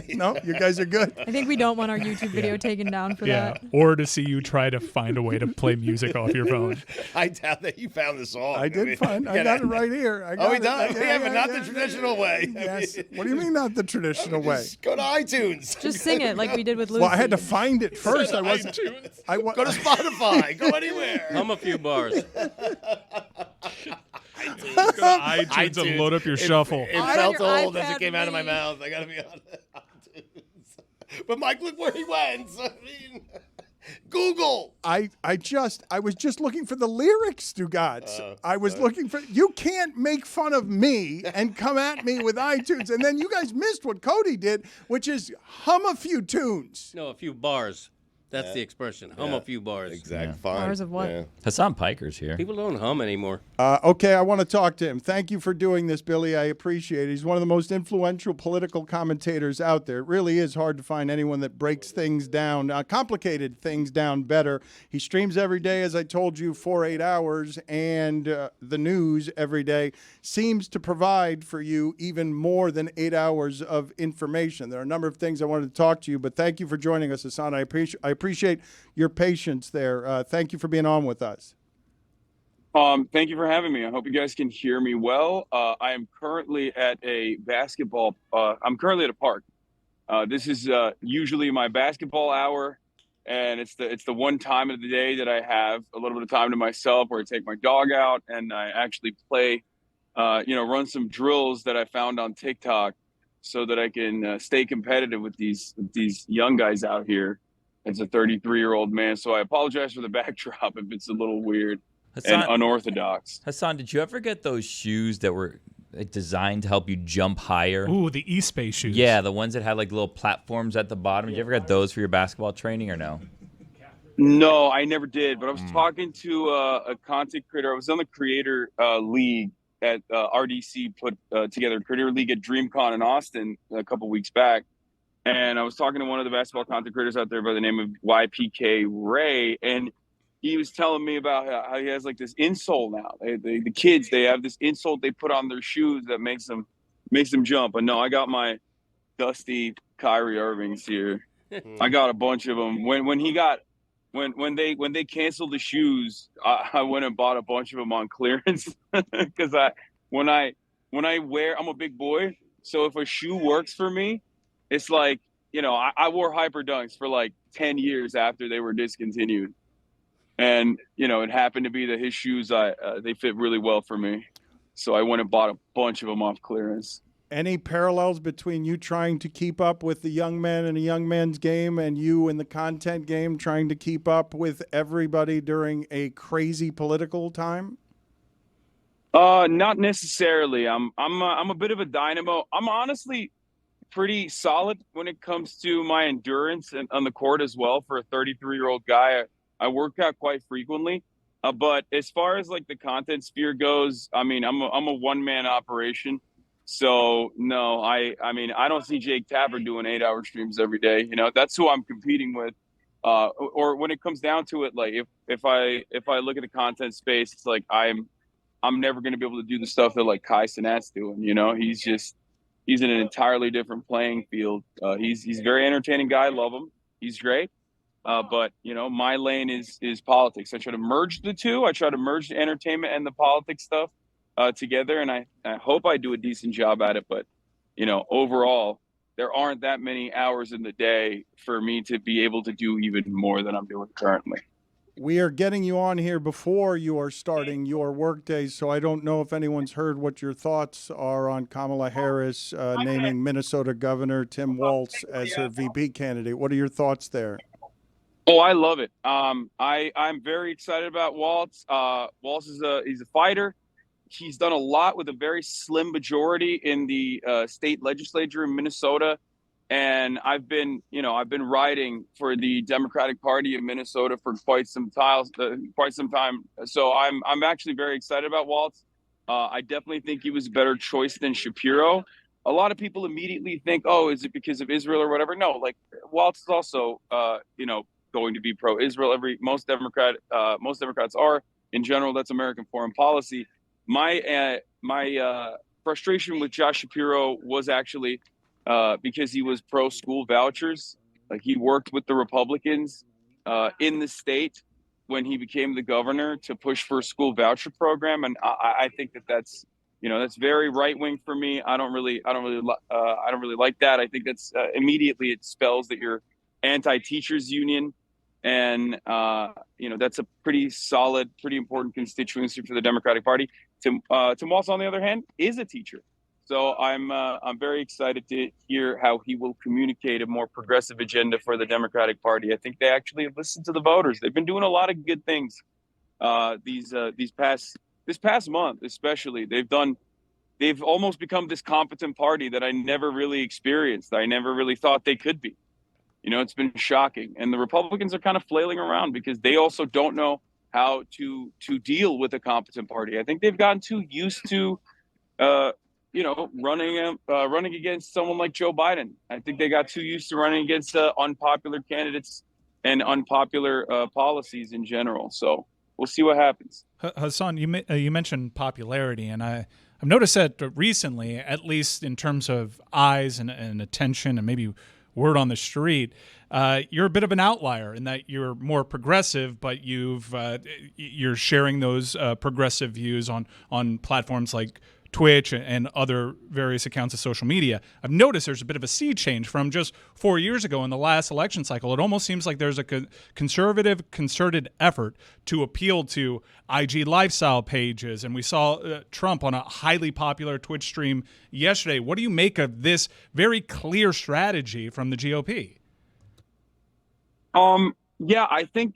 No, you guys are good. I think we don't want our YouTube video taken down for Yeah, that. or to see you try to find a way to play music off your phone. I doubt that you found the song. I did find. I got it right here. I got Oh, we it. done? Yeah, But not the traditional way. Yes. What do you mean not the traditional way? Just go to iTunes. Just sing it like we did with Lucy. Well, I had to find it first. I wasn't. Go to Spotify. Go anywhere. Hum a few bars. Go to iTunes and load up your shuffle. It On felt your old as iPad it came out of my mini. mouth. I gotta be honest. But Mike, look where he went. I mean, Google. I was just looking for the lyrics, Stugotz. I was looking for. You can't make fun of me and come at me with iTunes, and then you guys missed what Cody did, which is hum a few tunes. No, a few bars. That's the expression. Hum a few bars. Exactly. Fine. Bars of what? Yeah. Hasan Piker's here. People don't hum anymore. Okay, I want to talk to him. Thank you for doing this, Billy. I appreciate it. He's one of the most influential political commentators out there. It really is hard to find anyone that breaks things down, complicated things down better. He streams every day, as I told you, for 8 hours, and the news every day seems to provide for you even more than 8 hours of information. There are a number of things I wanted to talk to you, but thank you for joining us, Hasan. I appreciate your patience there. Thank you for being on with us. Thank you for having me. I hope you guys can hear me well. I am currently at a basketball. I'm currently at a park. This is usually my basketball hour, and it's the one time of the day that I have a little bit of time to myself, where I take my dog out and I actually play, run some drills that I found on TikTok, so that I can stay competitive with these young guys out here. It's a 33-year-old man, so I apologize for the backdrop if it's a little weird and unorthodox. Hasan, did you ever get those shoes that were designed to help you jump higher? Ooh, the eSpace shoes. Yeah, the ones that had like little platforms at the bottom. Did you ever get those for your basketball training or no? No, I never did, but I was talking to a content creator. I was on the Creator League at RDC, put together a Creator League at DreamCon in Austin a couple weeks back. And I was talking to one of the basketball content creators out there by the name of YPK Ray, and he was telling me about how he has like this insole now. The kids, they have this insole they put on their shoes that makes them makes them jump. But no, I got my dusty Kyrie Irvings here. I got a bunch of them. When they canceled the shoes, I went and bought a bunch of them on clearance because when I wear, I'm a big boy, so if a shoe works for me, it's like, I wore Hyper Dunks for like 10 years after they were discontinued, and it happened to be that his shoes they fit really well for me, so I went and bought a bunch of them off clearance. Any parallels between you trying to keep up with the young men in a young man's game and you in the content game trying to keep up with everybody during a crazy political time? Not necessarily. I'm a bit of a dynamo. I'm honestly pretty solid when it comes to my endurance and on the court as well. For a 33-year-old guy, I work out quite frequently. But as far as like the content sphere goes, I mean, I'm a one-man operation. So no, I mean, I don't see Jake Tapper doing 8-hour streams every day. That's who I'm competing with. Or when it comes down to it, like if I look at the content space, it's like I'm never going to be able to do the stuff that like Kai Cenat's doing. He's in an entirely different playing field. He's a very entertaining guy. I love him. He's great. But my lane is politics. I try to merge the two. I try to merge the entertainment and the politics stuff together, and I hope I do a decent job at it. But overall, there aren't that many hours in the day for me to be able to do even more than I'm doing currently. We are getting you on here before you are starting your workday, so I don't know if anyone's heard what your thoughts are on Kamala Harris naming Minnesota Governor Tim Walz as her VP candidate. What are your thoughts there? Oh, I love it. I'm very excited about Walz. Walz he's a fighter. He's done a lot with a very slim majority in the state legislature in Minnesota, and I've been writing for the Democratic Party in Minnesota for quite some time. So I'm actually very excited about Walz. I definitely think he was a better choice than Shapiro. A lot of people immediately think, oh, is it because of Israel or whatever? No, like Walz is also going to be pro-Israel. Most Democrats are. In general, that's American foreign policy. My frustration with Josh Shapiro was actually because he was pro-school vouchers. Like he worked with the Republicans in the state when he became the governor to push for a school voucher program, and I think that's very right wing for me. I don't really like that. I think that's immediately it spells that you're anti-teachers union. And, that's a pretty solid, pretty important constituency for the Democratic Party. Tim Walz, on the other hand, is a teacher. So I'm very excited to hear how he will communicate a more progressive agenda for the Democratic Party. I think they actually have listened to the voters. They've been doing a lot of good things this past month, especially. They've almost become this competent party that I never really experienced. I never really thought they could be. It's been shocking. And the Republicans are kind of flailing around because they also don't know how to deal with a competent party. I think they've gotten too used to, running against someone like Joe Biden. I think they got too used to running against unpopular candidates and unpopular policies in general. So we'll see what happens. Hasan, you mentioned popularity, and I've noticed that recently, at least in terms of eyes and attention and maybe word on the street, you're a bit of an outlier in that you're more progressive, but you're sharing those progressive views on platforms like Twitch and other various accounts of social media. I've noticed there's a bit of a sea change from just 4 years ago in the last election cycle. It almost seems like there's a conservative, concerted effort to appeal to IG lifestyle pages. And we saw Trump on a highly popular Twitch stream yesterday. What do you make of this very clear strategy from the GOP? Yeah, I think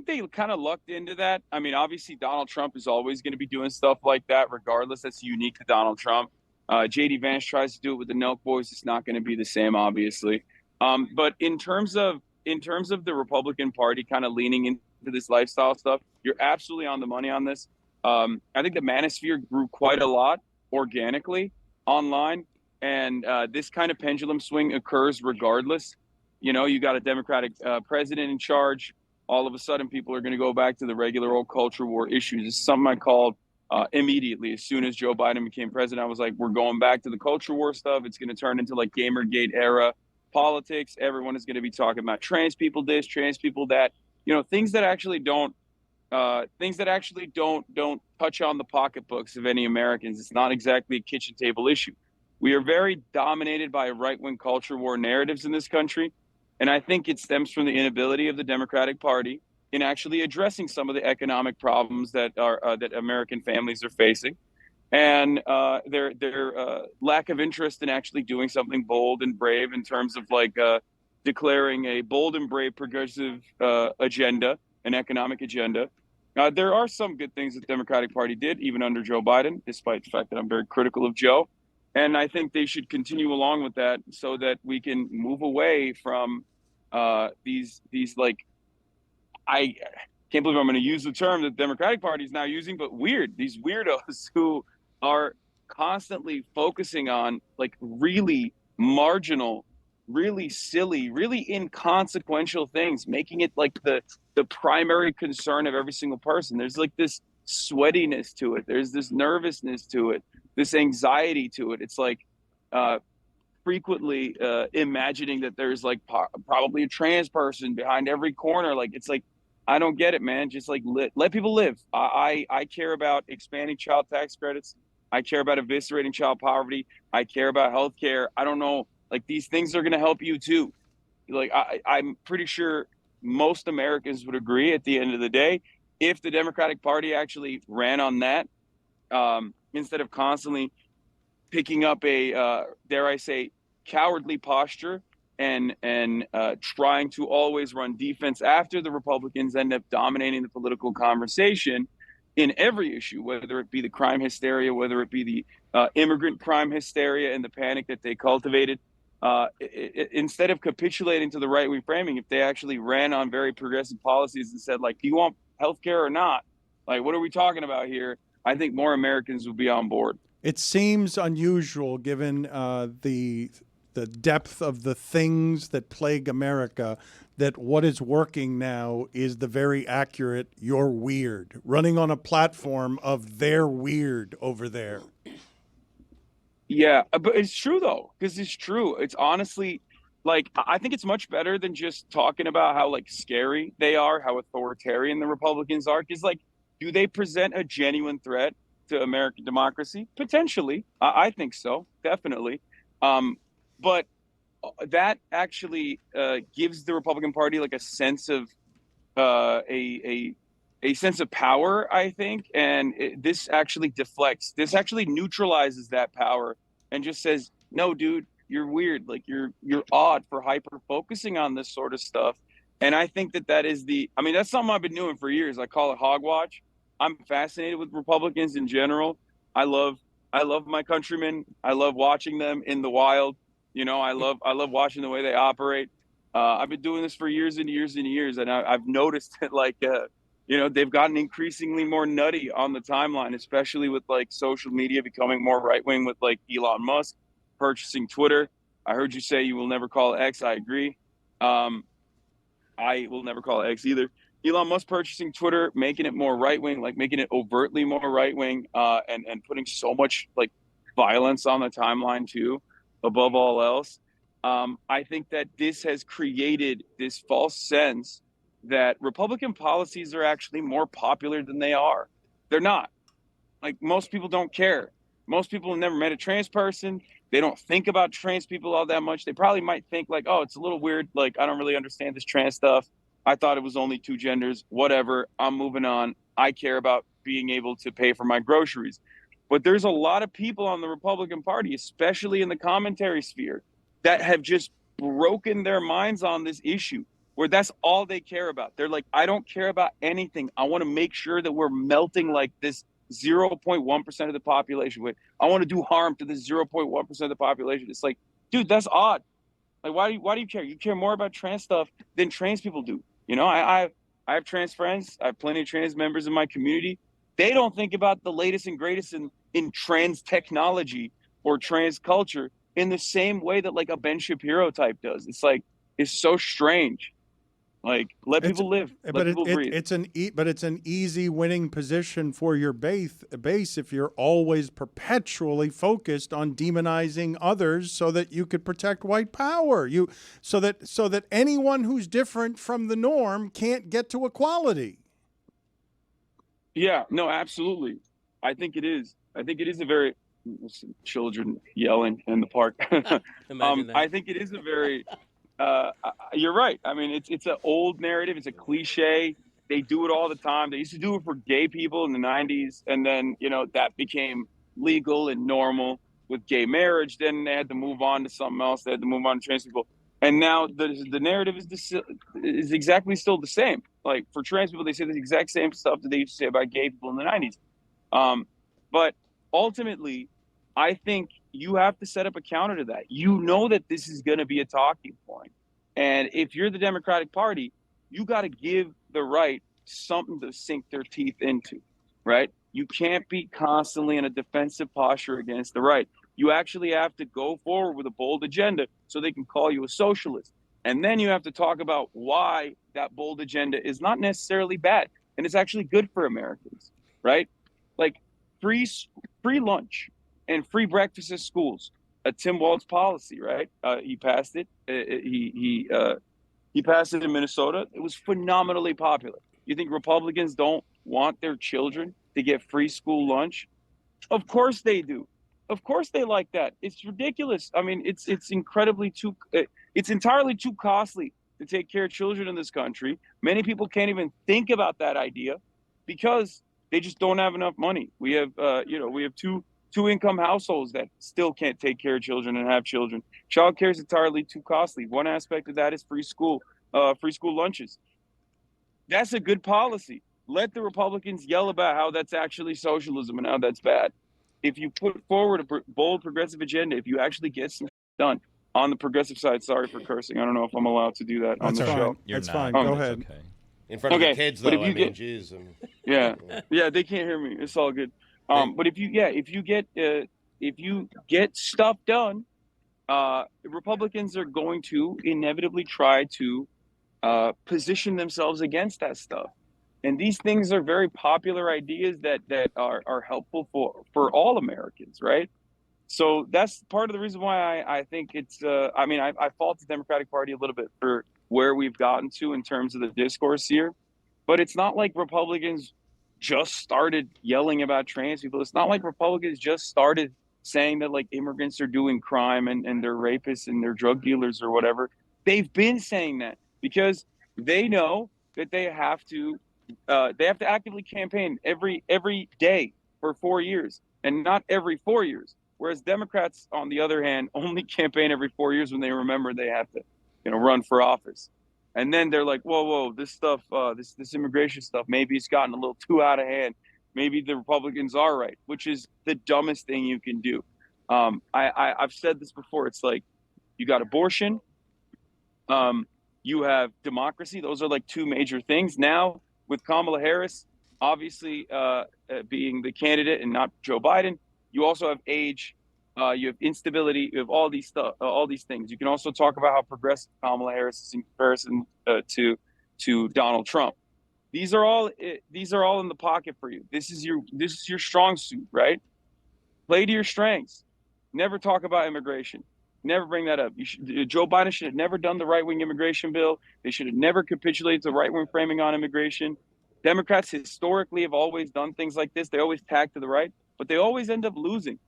they kind of lucked into that. I mean, obviously Donald Trump is always going to be doing stuff like that, regardless. That's unique to Donald Trump. JD Vance tries to do it with the Nelk Boys. It's not going to be the same, obviously. But in terms of the Republican Party kind of leaning into this lifestyle stuff, you're absolutely on the money on this. I think the manosphere grew quite a lot organically online, and this kind of pendulum swing occurs regardless. You got a Democratic president in charge. All of a sudden, people are going to go back to the regular old culture war issues. It's something I called immediately. As soon as Joe Biden became president, I was like, we're going back to the culture war stuff. It's going to turn into like Gamergate era politics. Everyone is going to be talking about trans people this, trans people that, things that actually don't touch on the pocketbooks of any Americans. It's not exactly a kitchen table issue. We are very dominated by right-wing culture war narratives in this country. And I think it stems from the inability of the Democratic Party in actually addressing some of the economic problems that American families are facing, and their lack of interest in actually doing something bold and brave in terms of like declaring a bold and brave progressive agenda, an economic agenda. There are some good things that the Democratic Party did, even under Joe Biden, despite the fact that I'm very critical of Joe. And I think they should continue along with that so that we can move away from these like, I can't believe I'm going to use the term that the Democratic Party is now using, but these weirdos who are constantly focusing on like really marginal, really silly, really inconsequential things, making it like the primary concern of every single person. There's like this sweatiness to it. There's this nervousness to it, this anxiety to it. It's like frequently imagining that there's like probably a trans person behind every corner. Like, it's like, I don't get it, man. Just like let people live. I care about expanding child tax credits. I care about eviscerating child poverty. I care about healthcare. I don't know, like these things are going to help you too. Like I'm pretty sure most Americans would agree at the end of the day, if the Democratic Party actually ran on that, instead of constantly picking up a, dare I say, cowardly posture and trying to always run defense after the Republicans end up dominating the political conversation in every issue, whether it be the crime hysteria, whether it be the immigrant crime hysteria and the panic that they cultivated. Instead of capitulating to the right-wing framing, if they actually ran on very progressive policies and said, like, do you want healthcare or not? Like, what are we talking about here? I think more Americans would be on board. It seems unusual given the depth of the things that plague America, that what is working now is the very accurate "you're weird," running on a platform of "they're weird" over there. Yeah, but it's true though, because it's true. It's honestly, like, I think it's much better than just talking about how like scary they are, how authoritarian the Republicans are. Because like, do they present a genuine threat to American democracy? Potentially, I think so, definitely. But that actually gives the Republican Party like a sense of a sense of power, I think, and this actually deflects. This actually neutralizes that power and just says, "No, dude, you're weird. Like you're odd for hyper focusing on this sort of stuff." And I think that is I mean, that's something I've been doing for years. I call it hogwatch. I'm fascinated with Republicans in general. I love my countrymen. I love watching them in the wild. You know, I love watching the way they operate. I've been doing this for years and years and years, and I've noticed that, like, you know, they've gotten increasingly more nutty on the timeline, especially with like social media becoming more right wing, with like Elon Musk purchasing Twitter. I heard you say you will never call it X. I agree. I will never call it X either. Elon Musk purchasing Twitter, making it more right wing, like making it overtly more right wing, and putting so much like violence on the timeline too, above all else. I think that this has created this false sense that Republican policies are actually more popular than they are. They're not. Like, most people don't care. Most people have never met a trans person. They don't think about trans people all that much. They probably might think like, oh, it's a little weird. Like, I don't really understand this trans stuff. I thought it was only two genders. Whatever. I'm moving on. I care about being able to pay for my groceries. But there's a lot of people on the Republican Party, especially in the commentary sphere, that have just broken their minds on this issue, where that's all they care about. They're like, I don't care about anything. I want to make sure that we're melting like this 0.1% of the population. I want to do harm to this 0.1% of the population. It's like, dude, that's odd. Like, why do you care? You care more about trans stuff than trans people do. You know, I have trans friends. I have plenty of trans members in my community. They don't think about the latest and greatest in trans technology or trans culture in the same way that like a Ben Shapiro type does. It's like, it's so strange. Like, let people live. Let But people breathe. it's an easy winning position for your base if you're always perpetually focused on demonizing others so that you could protect white power. So that anyone who's different from the norm can't get to equality. Yeah, no, absolutely. I think it is. I think it is a very children yelling in the park. Imagine that. I think it is a very. You're right. I mean, it's an old narrative. It's a cliche. They do it all the time. They used to do it for gay people in the 90s, and then that became legal and normal with gay marriage. Then they had to move on to something else. They had to move on to trans people, and now the narrative is exactly still the same. Like for trans people, they say the exact same stuff that they used to say about gay people in the 90s. But ultimately, I think you have to set up a counter to that. You know that this is going to be a talking point. And if you're the Democratic Party, you got to give the right something to sink their teeth into, right? You can't be constantly in a defensive posture against the right. You actually have to go forward with a bold agenda so they can call you a socialist. And then you have to talk about why that bold agenda is not necessarily bad. And it's actually good for Americans, right? Like free lunch and free breakfast at schools. Tim Walz's policy, right? He passed it. He passed it in Minnesota. It was phenomenally popular. You think Republicans don't want their children to get free school lunch? Of course they do. Of course they like that. It's ridiculous. I mean, it's entirely too costly to take care of children in this country. Many people can't even think about that idea because they just don't have enough money. We have, we have two-income households that still can't take care of children and have children. Child care is entirely too costly. One aspect of that is free school lunches. That's a good policy. Let the Republicans yell about how that's actually socialism and how that's bad. If you put forward a bold progressive agenda, if you actually get some done on the progressive side, sorry for cursing. I don't know if I'm allowed to do that on the show. That's fine. Go ahead. Okay. In front of the kids, though, geez. Yeah, they can't hear me. It's all good. But if you get stuff done, Republicans are going to inevitably try to position themselves against that stuff. And these things are very popular ideas that are helpful for all Americans, right? So that's part of the reason why I think it's. I fault the Democratic Party a little bit for where we've gotten to in terms of the discourse here, but it's not like Republicans just started yelling about trans people. It's not like Republicans just started saying that like immigrants are doing crime and they're rapists and they're drug dealers or whatever. They've been saying that because they know that they have to actively campaign every day for 4 years and not every 4 years. Whereas Democrats, on the other hand, only campaign every 4 years when they remember they have to, run for office. And then they're like, whoa, this stuff, this immigration stuff, maybe it's gotten a little too out of hand. Maybe the Republicans are right, which is the dumbest thing you can do. I've said this before. It's like you got abortion, you have democracy. Those are like two major things. Now with Kamala Harris, obviously being the candidate and not Joe Biden, you also have age. You have instability. You have all these things. You can also talk about how progressive Kamala Harris is in comparison to Donald Trump. These are all in the pocket for you. This is your strong suit, right? Play to your strengths. Never talk about immigration. Never bring that up. Joe Biden should have never done the right-wing immigration bill. They should have never capitulated to right-wing framing on immigration. Democrats historically have always done things like this. They always tag to the right, but they always end up losing.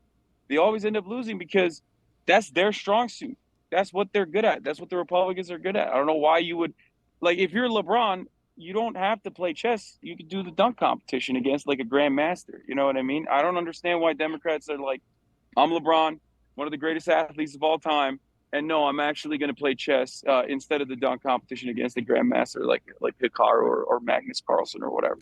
They always end up losing because that's their strong suit. That's what they're good at. That's what the Republicans are good at. I don't know why you would, like, if you're LeBron, you don't have to play chess. You could do the dunk competition against like a grandmaster. You know what I mean? I don't understand why Democrats are like, I'm LeBron, one of the greatest athletes of all time, and no, I'm actually going to play chess instead of the dunk competition against a grandmaster like Hikaru or Magnus Carlsen or whatever.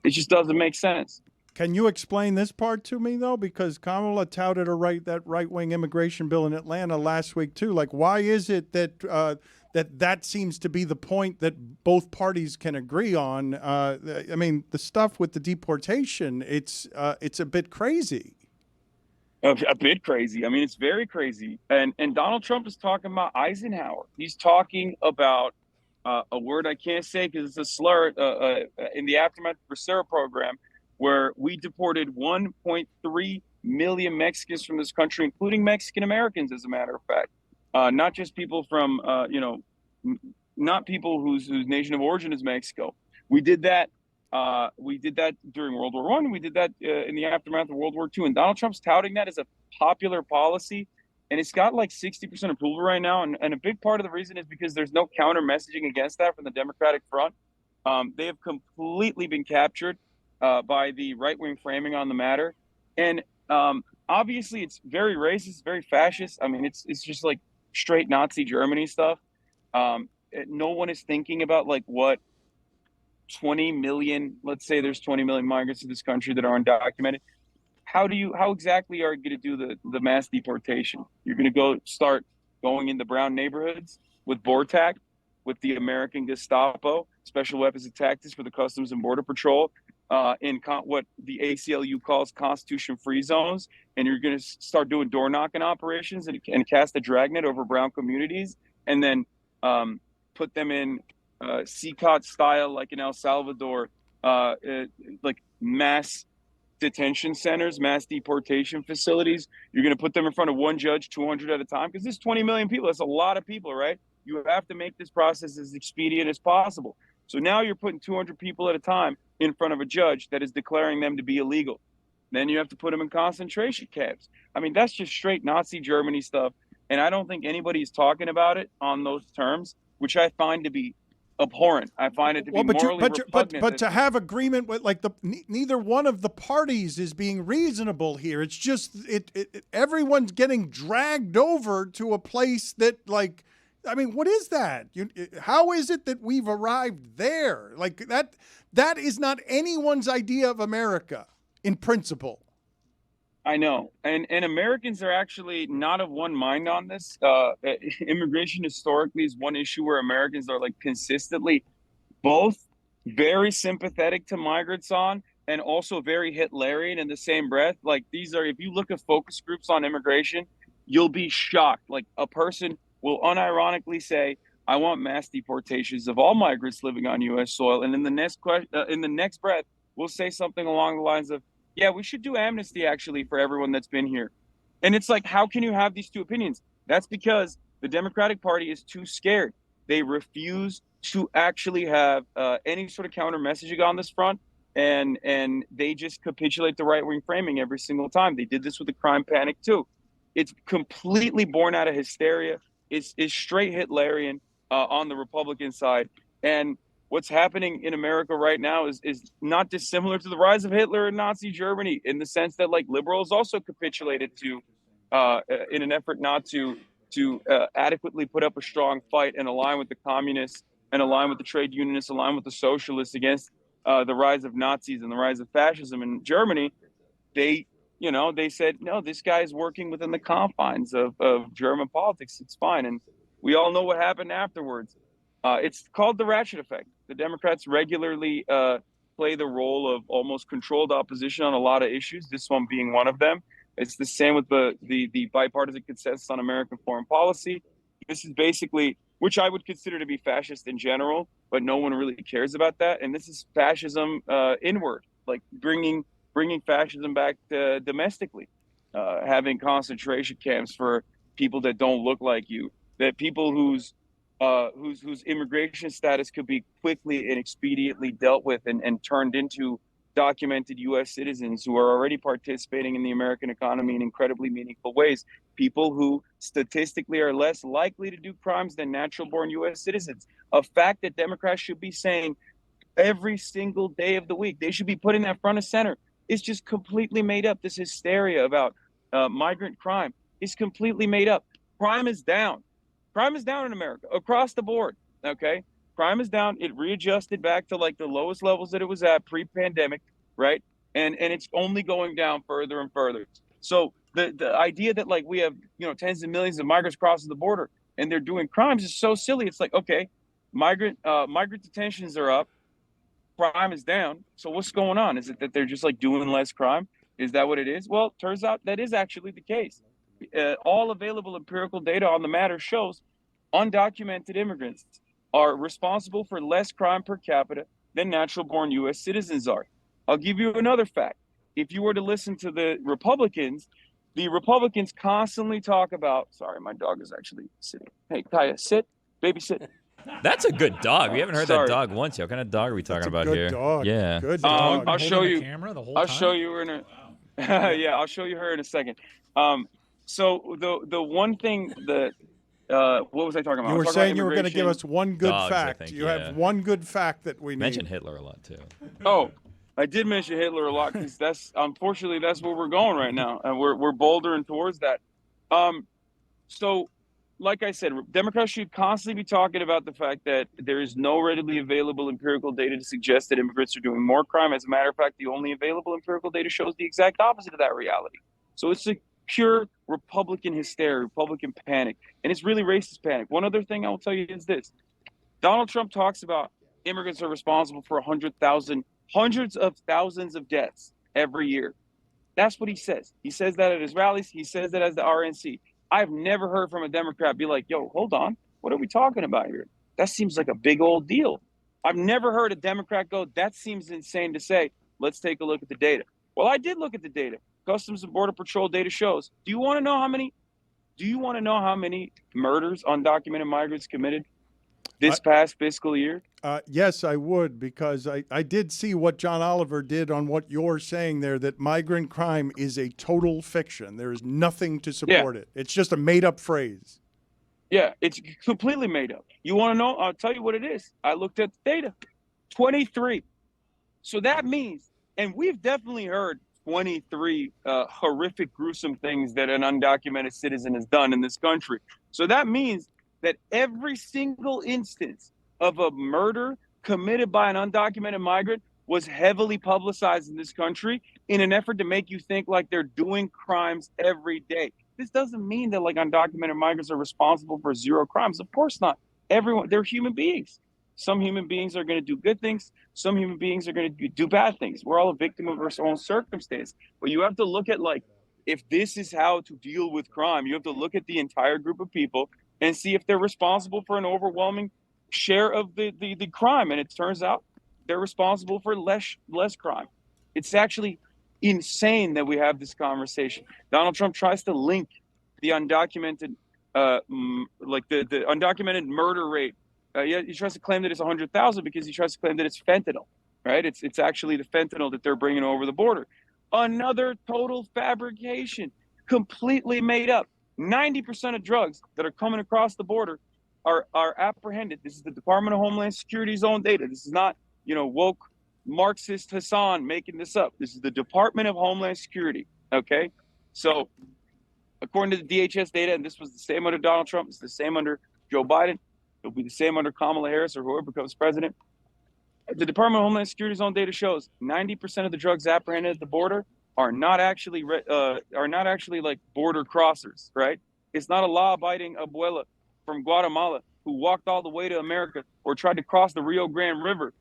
It just doesn't make sense. Can you explain this part to me, though? Because Kamala touted that right-wing immigration bill in Atlanta last week, too. Like, why is it that that seems to be the point that both parties can agree on? I mean, the stuff with the deportation, it's a bit crazy. A bit crazy. I mean, it's very crazy. And Donald Trump is talking about Eisenhower. He's talking about a word I can't say because it's a slur, in the aftermath of the Bracero program, where we deported 1.3 million Mexicans from this country, including Mexican Americans, as a matter of fact, not just people from, not people whose nation of origin is Mexico. We did that. We did that during World War I. We did that in the aftermath of World War II. And Donald Trump's touting that as a popular policy. And it's got like 60% approval right now. And a big part of the reason is because there's no counter messaging against that from the Democratic front. They have completely been captured by the right-wing framing on the matter. And obviously it's very racist, very fascist. I mean, it's just like straight Nazi Germany stuff. No one is thinking about like what 20 million, let's say there's 20 million migrants in this country that are undocumented. How exactly are you going to do the mass deportation? You're going to start going into brown neighborhoods with BORTAC, with the American Gestapo, Special Weapons and Tactics for the Customs and Border Patrol, in what the ACLU calls Constitution-free zones, and you're going to start doing door-knocking operations and cast a dragnet over brown communities, and then put them in CCOT style, like in El Salvador, like mass detention centers, mass deportation facilities. You're going to put them in front of one judge, 200 at a time, because there's 20 million people. That's a lot of people, right? You have to make this process as expedient as possible. So now you're putting 200 people at a time in front of a judge that is declaring them to be illegal. Then you have to put them in concentration camps. I mean, that's just straight Nazi Germany stuff. And I don't think anybody's talking about it on those terms, which I find to be abhorrent. I find it to be morally repugnant. But to have agreement with like neither one of the parties is being reasonable here. It's just everyone's getting dragged over to a place that, like, I mean, what is that? How is it that we've arrived there? Like that is not anyone's idea of America in principle. I know. And Americans are actually not of one mind on this. Immigration historically is one issue where Americans are like consistently both very sympathetic to migrants on and also very Hitlerian in the same breath. Like these are, if you look at focus groups on immigration, you'll be shocked. Like a person will unironically say, I want mass deportations of all migrants living on U.S. soil. And in the next breath, we'll say something along the lines of, yeah, we should do amnesty actually for everyone that's been here. And it's like, how can you have these two opinions? That's because the Democratic Party is too scared. They refuse to actually have any sort of counter messaging on this front. And they just capitulate the right-wing framing every single time. They did this with the crime panic too. It's completely born out of hysteria. It's straight Hitlerian on the Republican side. And what's happening in America right now is not dissimilar to the rise of Hitler and Nazi Germany, in the sense that like liberals also capitulated to in an effort not to adequately put up a strong fight and align with the communists and align with the trade unionists, align with the socialists against the rise of Nazis and the rise of fascism in Germany. They said, no, this guy is working within the confines of German politics. It's fine. And we all know what happened afterwards. It's called the ratchet effect. The Democrats regularly play the role of almost controlled opposition on a lot of issues, this one being one of them. It's the same with the bipartisan consensus on American foreign policy. This is basically, which I would consider to be fascist in general, but no one really cares about that. And this is fascism inward, like bringing fascism back domestically, having concentration camps for people that don't look like you, that people whose immigration status could be quickly and expediently dealt with and turned into documented U.S. citizens who are already participating in the American economy in incredibly meaningful ways. People who statistically are less likely to do crimes than natural-born U.S. citizens. A fact that Democrats should be saying every single day of the week. They should be putting that front and center. It's just completely made up. This hysteria about migrant crime is completely made up. Crime is down. Crime is down in America across the board. Okay, crime is down. It readjusted back to like the lowest levels that it was at pre-pandemic, right? And it's only going down further and further. So the idea that like we have tens of millions of migrants crossing the border and they're doing crimes is so silly. It's like, okay, migrant detentions are up, crime is down. So what's going on? Is it that they're just like doing less crime? Is that what it is? Well, turns out that is actually the case. All available empirical data on the matter shows undocumented immigrants are responsible for less crime per capita than natural-born U.S. citizens are. I'll give you another fact. If you were to listen to the Republicans constantly talk about, sorry, my dog is actually sitting. Hey, Kaya, sit. Baby, sit. That's a good dog. We haven't heard Sorry. that dog once yet. What kind of dog are we talking about good here? dog. Yeah. Good dog. I'll show you. I'll show you her in a. Yeah, I'll show you her in a second. So the one thing that what was I talking about? You were saying you were going to give us one good Dogs, I fact. think, You yeah. have one good fact that we need. Mention Hitler a lot too. Oh, I did mention Hitler a lot because unfortunately that's where we're going right now, and we're bouldering towards that. So, like I said, Democrats should constantly be talking about the fact that there is no readily available empirical data to suggest that immigrants are doing more crime. As a matter of fact, the only available empirical data shows the exact opposite of that reality. So it's a pure Republican hysteria, Republican panic, and it's really racist panic. One other thing I will tell you is this. Donald Trump talks about immigrants are responsible for hundreds of thousands of deaths every year. That's what he says. He says that at his rallies. He says that as the RNC. I've never heard from a Democrat be like, yo, hold on. What are we talking about here? That seems like a big old deal. I've never heard a Democrat go, that seems insane to say. Let's take a look at the data. Well, I did look at the data. Customs and Border Patrol data shows. Do you want to know how many murders undocumented migrants committed this past fiscal year? Yes, I would, because I did see what John Oliver did on what you're saying there, that migrant crime is a total fiction. There is nothing to support it. It's just a made-up phrase. Yeah, it's completely made up. You want to know? I'll tell you what it is. I looked at the data. 23. So that means, and we've definitely heard 23 horrific, gruesome things that an undocumented citizen has done in this country. So that means that every single instance of a murder committed by an undocumented migrant was heavily publicized in this country in an effort to make you think like they're doing crimes every day. This doesn't mean that like undocumented migrants are responsible for zero crimes. Of course not. Everyone, they're human beings. Some human beings are going to do good things. Some human beings are going to do bad things. We're all a victim of our own circumstance. But you have to look at like, if this is how to deal with crime, you have to look at the entire group of people and see if they're responsible for an overwhelming share of the crime. And it turns out they're responsible for less crime. It's actually insane that we have this conversation. Donald Trump tries to link the undocumented, the undocumented murder rate. He tries to claim that it's 100,000 because he tries to claim that it's fentanyl, right? It's actually the fentanyl that they're bringing over the border. Another total fabrication, completely made up. 90% of drugs that are coming across the border are apprehended. This is the Department of Homeland Security's own data. This is not, woke Marxist Hasan making this up. This is the Department of Homeland Security, okay? So according to the DHS data, and this was the same under Donald Trump, it's the same under Joe Biden, it'll be the same under Kamala Harris or whoever becomes president. The Department of Homeland Security's own data shows 90% of the drugs apprehended at the border are not actually like border crossers, right? It's not a law-abiding abuela from Guatemala who walked all the way to America or tried to cross the Rio Grande River,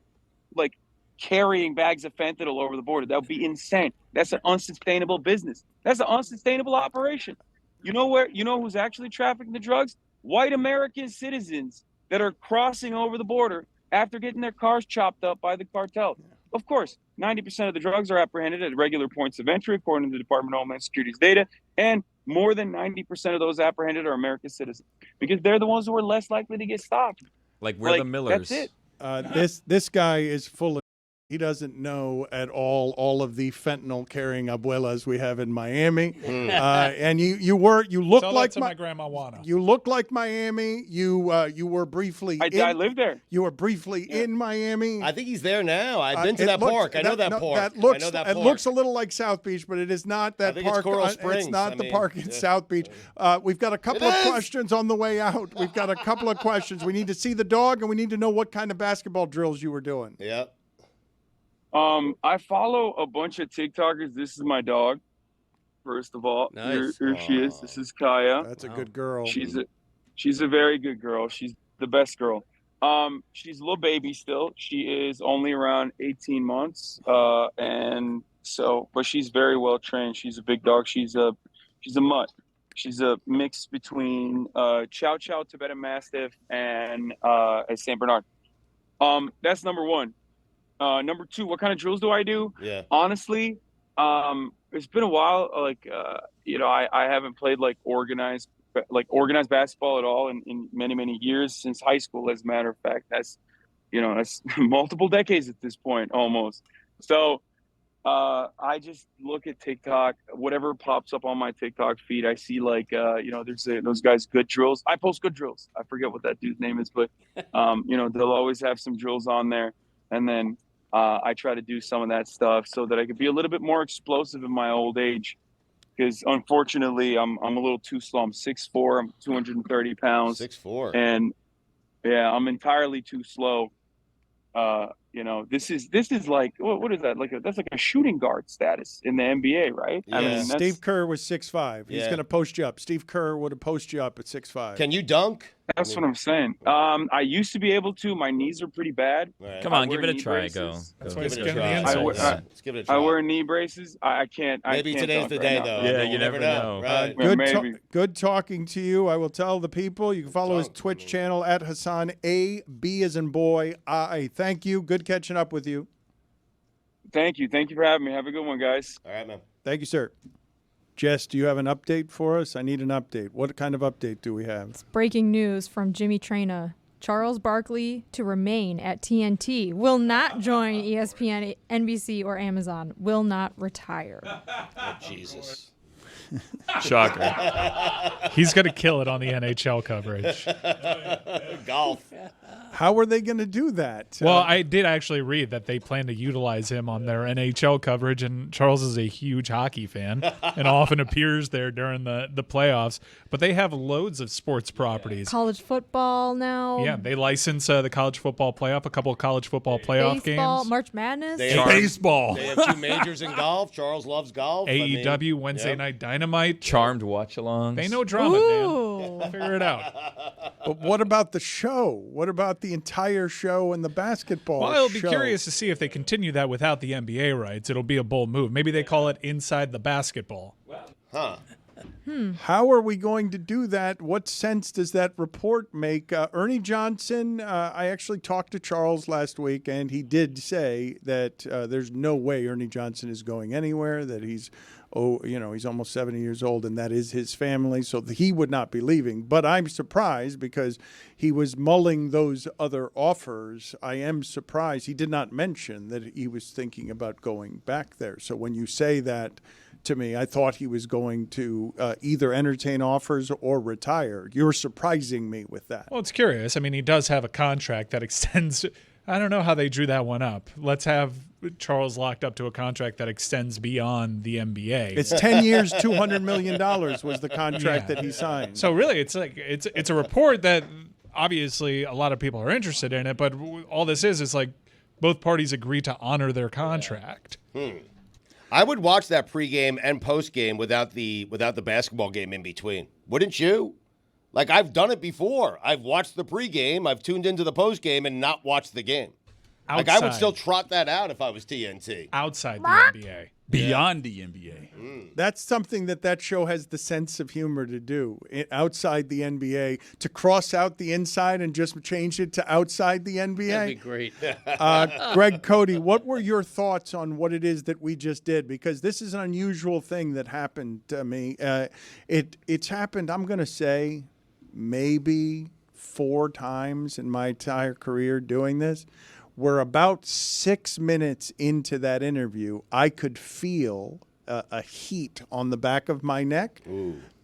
like carrying bags of fentanyl over the border. That would be insane. That's an unsustainable business. That's an unsustainable operation. You know who's actually trafficking the drugs? White American citizens that are crossing over the border after getting their cars chopped up by the cartel. Of course, 90% of the drugs are apprehended at regular points of entry, according to the Department of Homeland Security's data, and more than 90% of those apprehended are American citizens because they're the ones who are less likely to get stopped. Like we're the Millers. That's it. This guy is full of. He doesn't know at all of the fentanyl carrying abuelas we have in Miami. And you look Tell like that to my grandma Juana. You look like Miami. You were briefly. I lived there. You were briefly in Miami. I think he's there now. I've been to that park. I know that park. It looks a little like South Beach, but it is not that park. It's Coral Springs. It's not the park in South Beach. We've got a couple of questions on the way out. We've got a couple of questions. We need to see the dog, and we need to know what kind of basketball drills you were doing. Yep. I follow a bunch of TikTokers. This is my dog. First of all, nice. Here she is. This is Kaya. That's a good girl. She's a very good girl. She's the best girl. She's a little baby still. She is only around 18 months. But she's very well trained. She's a big dog. She's a mutt. She's a mix between Chow Chow, Tibetan Mastiff, and a Saint Bernard. That's number one. Number two, what kind of drills do I do? Yeah. Honestly, it's been a while. Like, I haven't played like organized basketball at all in many, many years, since high school. As a matter of fact, that's multiple decades at this point, almost. So I just look at TikTok, whatever pops up on my TikTok feed. I see like, there's those guys, good drills. I post good drills. I forget what that dude's name is, but they'll always have some drills on there. And then I try to do some of that stuff so that I could be a little bit more explosive in my old age. Because unfortunately, I'm a little too slow. I'm 6'4", I'm 230 pounds. 6'4". And yeah, I'm entirely too slow. This is like, what is that? That's like a shooting guard status in the NBA, right? Yeah. I mean, Steve Kerr was 6'5". He's Yeah. going to post you up. Steve Kerr would have posted you up at 6'5". Can you dunk? That's what I'm saying. I used to be able to. My knees are pretty bad. Right. Come I on, give wear it a knee try. braces. Go. Let's Go. give it a Give it try. the insults. Let's give it a try. I wear knee braces. I can't. Maybe I can't today's dunk the right day, now. though. Yeah, We'll you never know. Right. Yeah, Good, maybe. good talking to you. I will tell the people. You can follow his Twitch channel at Hasan, A-B as in boy, I. Thank you. Good catching up with you. Thank you. Thank you for having me. Have a good one, guys. All right, man. Thank you, sir. Jess, do you have an update for us? I need an update. What kind of update do we have? Breaking news from Jimmy Traina. Charles Barkley to remain at TNT. Will not join ESPN, NBC, or Amazon. Will not retire. Oh, Jesus. Shocker. He's going to kill it on the NHL coverage. Golf. How are they going to do that? Well, I did actually read that they plan to utilize him on their NHL coverage, and Charles is a huge hockey fan and often appears there during the playoffs. But they have loads of sports properties. College football now. Yeah, they license the college football playoff, a couple of college football playoff Baseball, games. March Madness. They have- Baseball. They have 2 majors in golf. Charles loves golf. AEW, Wednesday yep. Night Dynamite. Charmed watch-alongs. They know drama, Ooh. man. Figure it out. But what about the show? What about the entire show and the basketball Well, I'll be show? curious to see if they continue that without the NBA rights. It'll be a bold move. Maybe they call it Inside the Basketball. Huh. How are we going to do that? What sense does that report make? Ernie Johnson, I actually talked to Charles last week, and he did say that there's no way Ernie Johnson is going anywhere, that he's almost 70 years old, and that is his family, so he would not be leaving. But I'm surprised because he was mulling those other offers. I am surprised. He did not mention that he was thinking about going back there. So when you say that to me, I thought he was going to either entertain offers or retire. You're surprising me with that. Well, it's curious. I mean, he does have a contract that extends. I don't know how they drew that one up. Let's have Charles locked up to a contract that extends beyond the NBA. It's 10 years, $200 million was the contract that he signed. So really, it's like it's a report that obviously a lot of people are interested in it, but all this is like both parties agree to honor their contract. I would watch that pregame and postgame without the basketball game in between. Wouldn't you? Like, I've done it before. I've watched the pregame, I've tuned into the postgame, and not watched the game. Like, I would Outside. still trot that out if I was TNT. Outside the NBA. Beyond the NBA. That's something that show has the sense of humor to do outside the NBA, to cross out the inside and just change it to outside the NBA. That'd be great. Greg Cody, what were your thoughts on what it is that we just did? Because this is an unusual thing that happened to me. It's happened, I'm going to say, maybe 4 times in my entire career doing this. We're about 6 minutes into that interview. I could feel a heat on the back of my neck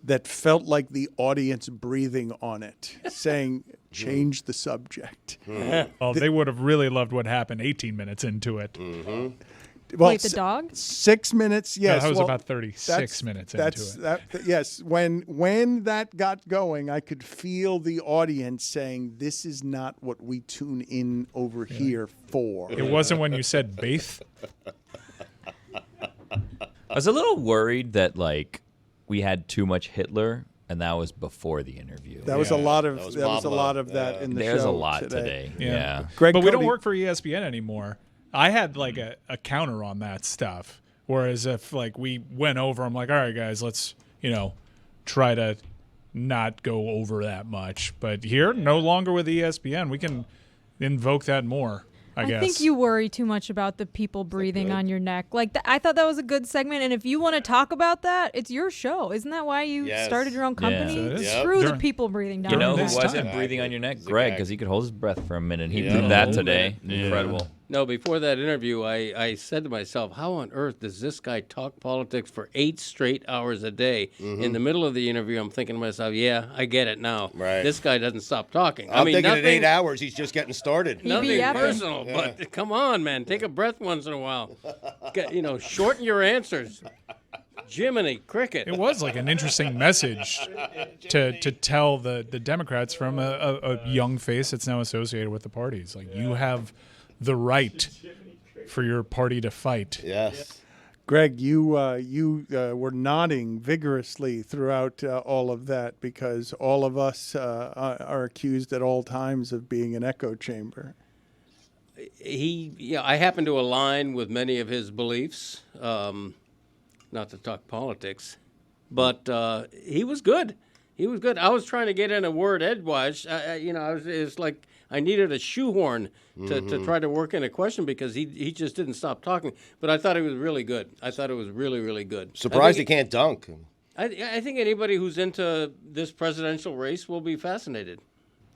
that felt like the audience breathing on it, saying, change the subject. Well, they would have really loved what happened 18 minutes into it. Well, Wait, the dog? 6 minutes, yes. that was well, about 36 minutes into it. Yes, when that got going, I could feel the audience saying, this is not what we tune in over here for. It wasn't when you said Baith. I was a little worried that we had too much Hitler, and that was before the interview. That was a lot of that in the show. There's a lot today. Yeah. Greg But we don't Cody- work for ESPN anymore. I had a counter on that stuff. Whereas if we went over, I'm like, all right, guys, let's, try to not go over that much. But here, no longer with ESPN, we can invoke that more. I guess. I think you worry too much about the people breathing on your neck. Like I thought that was a good segment, and if you want to talk about that, it's your show. Isn't that why you started your own company? Yeah. Screw the people breathing down. You know your who neck. wasn't breathing on your neck? Greg, because he could hold his breath for a minute. He proved that today. Incredible. No, before that interview, I said to myself, how on earth does this guy talk politics for 8 straight hours a day? In the middle of the interview, I'm thinking to myself, yeah, I get it now. Right. This guy doesn't stop talking. I'm thinking nothing, at 8 hours, he's just getting started. Nothing personal, but come on, man. Take a breath once in a while. Shorten your answers. Jiminy cricket. It was like an interesting message to tell the Democrats from a young face that's now associated with the parties. Like, you have the right for your party to fight. Yes. Greg, you were nodding vigorously throughout all of that because all of us are accused at all times of being an echo chamber. I happen to align with many of his beliefs. Not to talk politics, but he was good. He was good. I was trying to get in a word edgewise. It's like I needed a shoehorn to try to work in a question because he just didn't stop talking. But I thought he was really good. I thought it was really, really good. Surprised he can't dunk. I think anybody who's into this presidential race will be fascinated.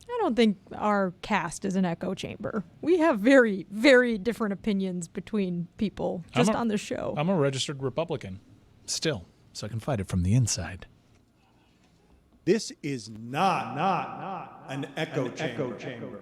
I don't think our cast is an echo chamber. We have very, very different opinions between people just on the show. I'm a registered Republican still, so I can fight it from the inside. This is not an echo chamber.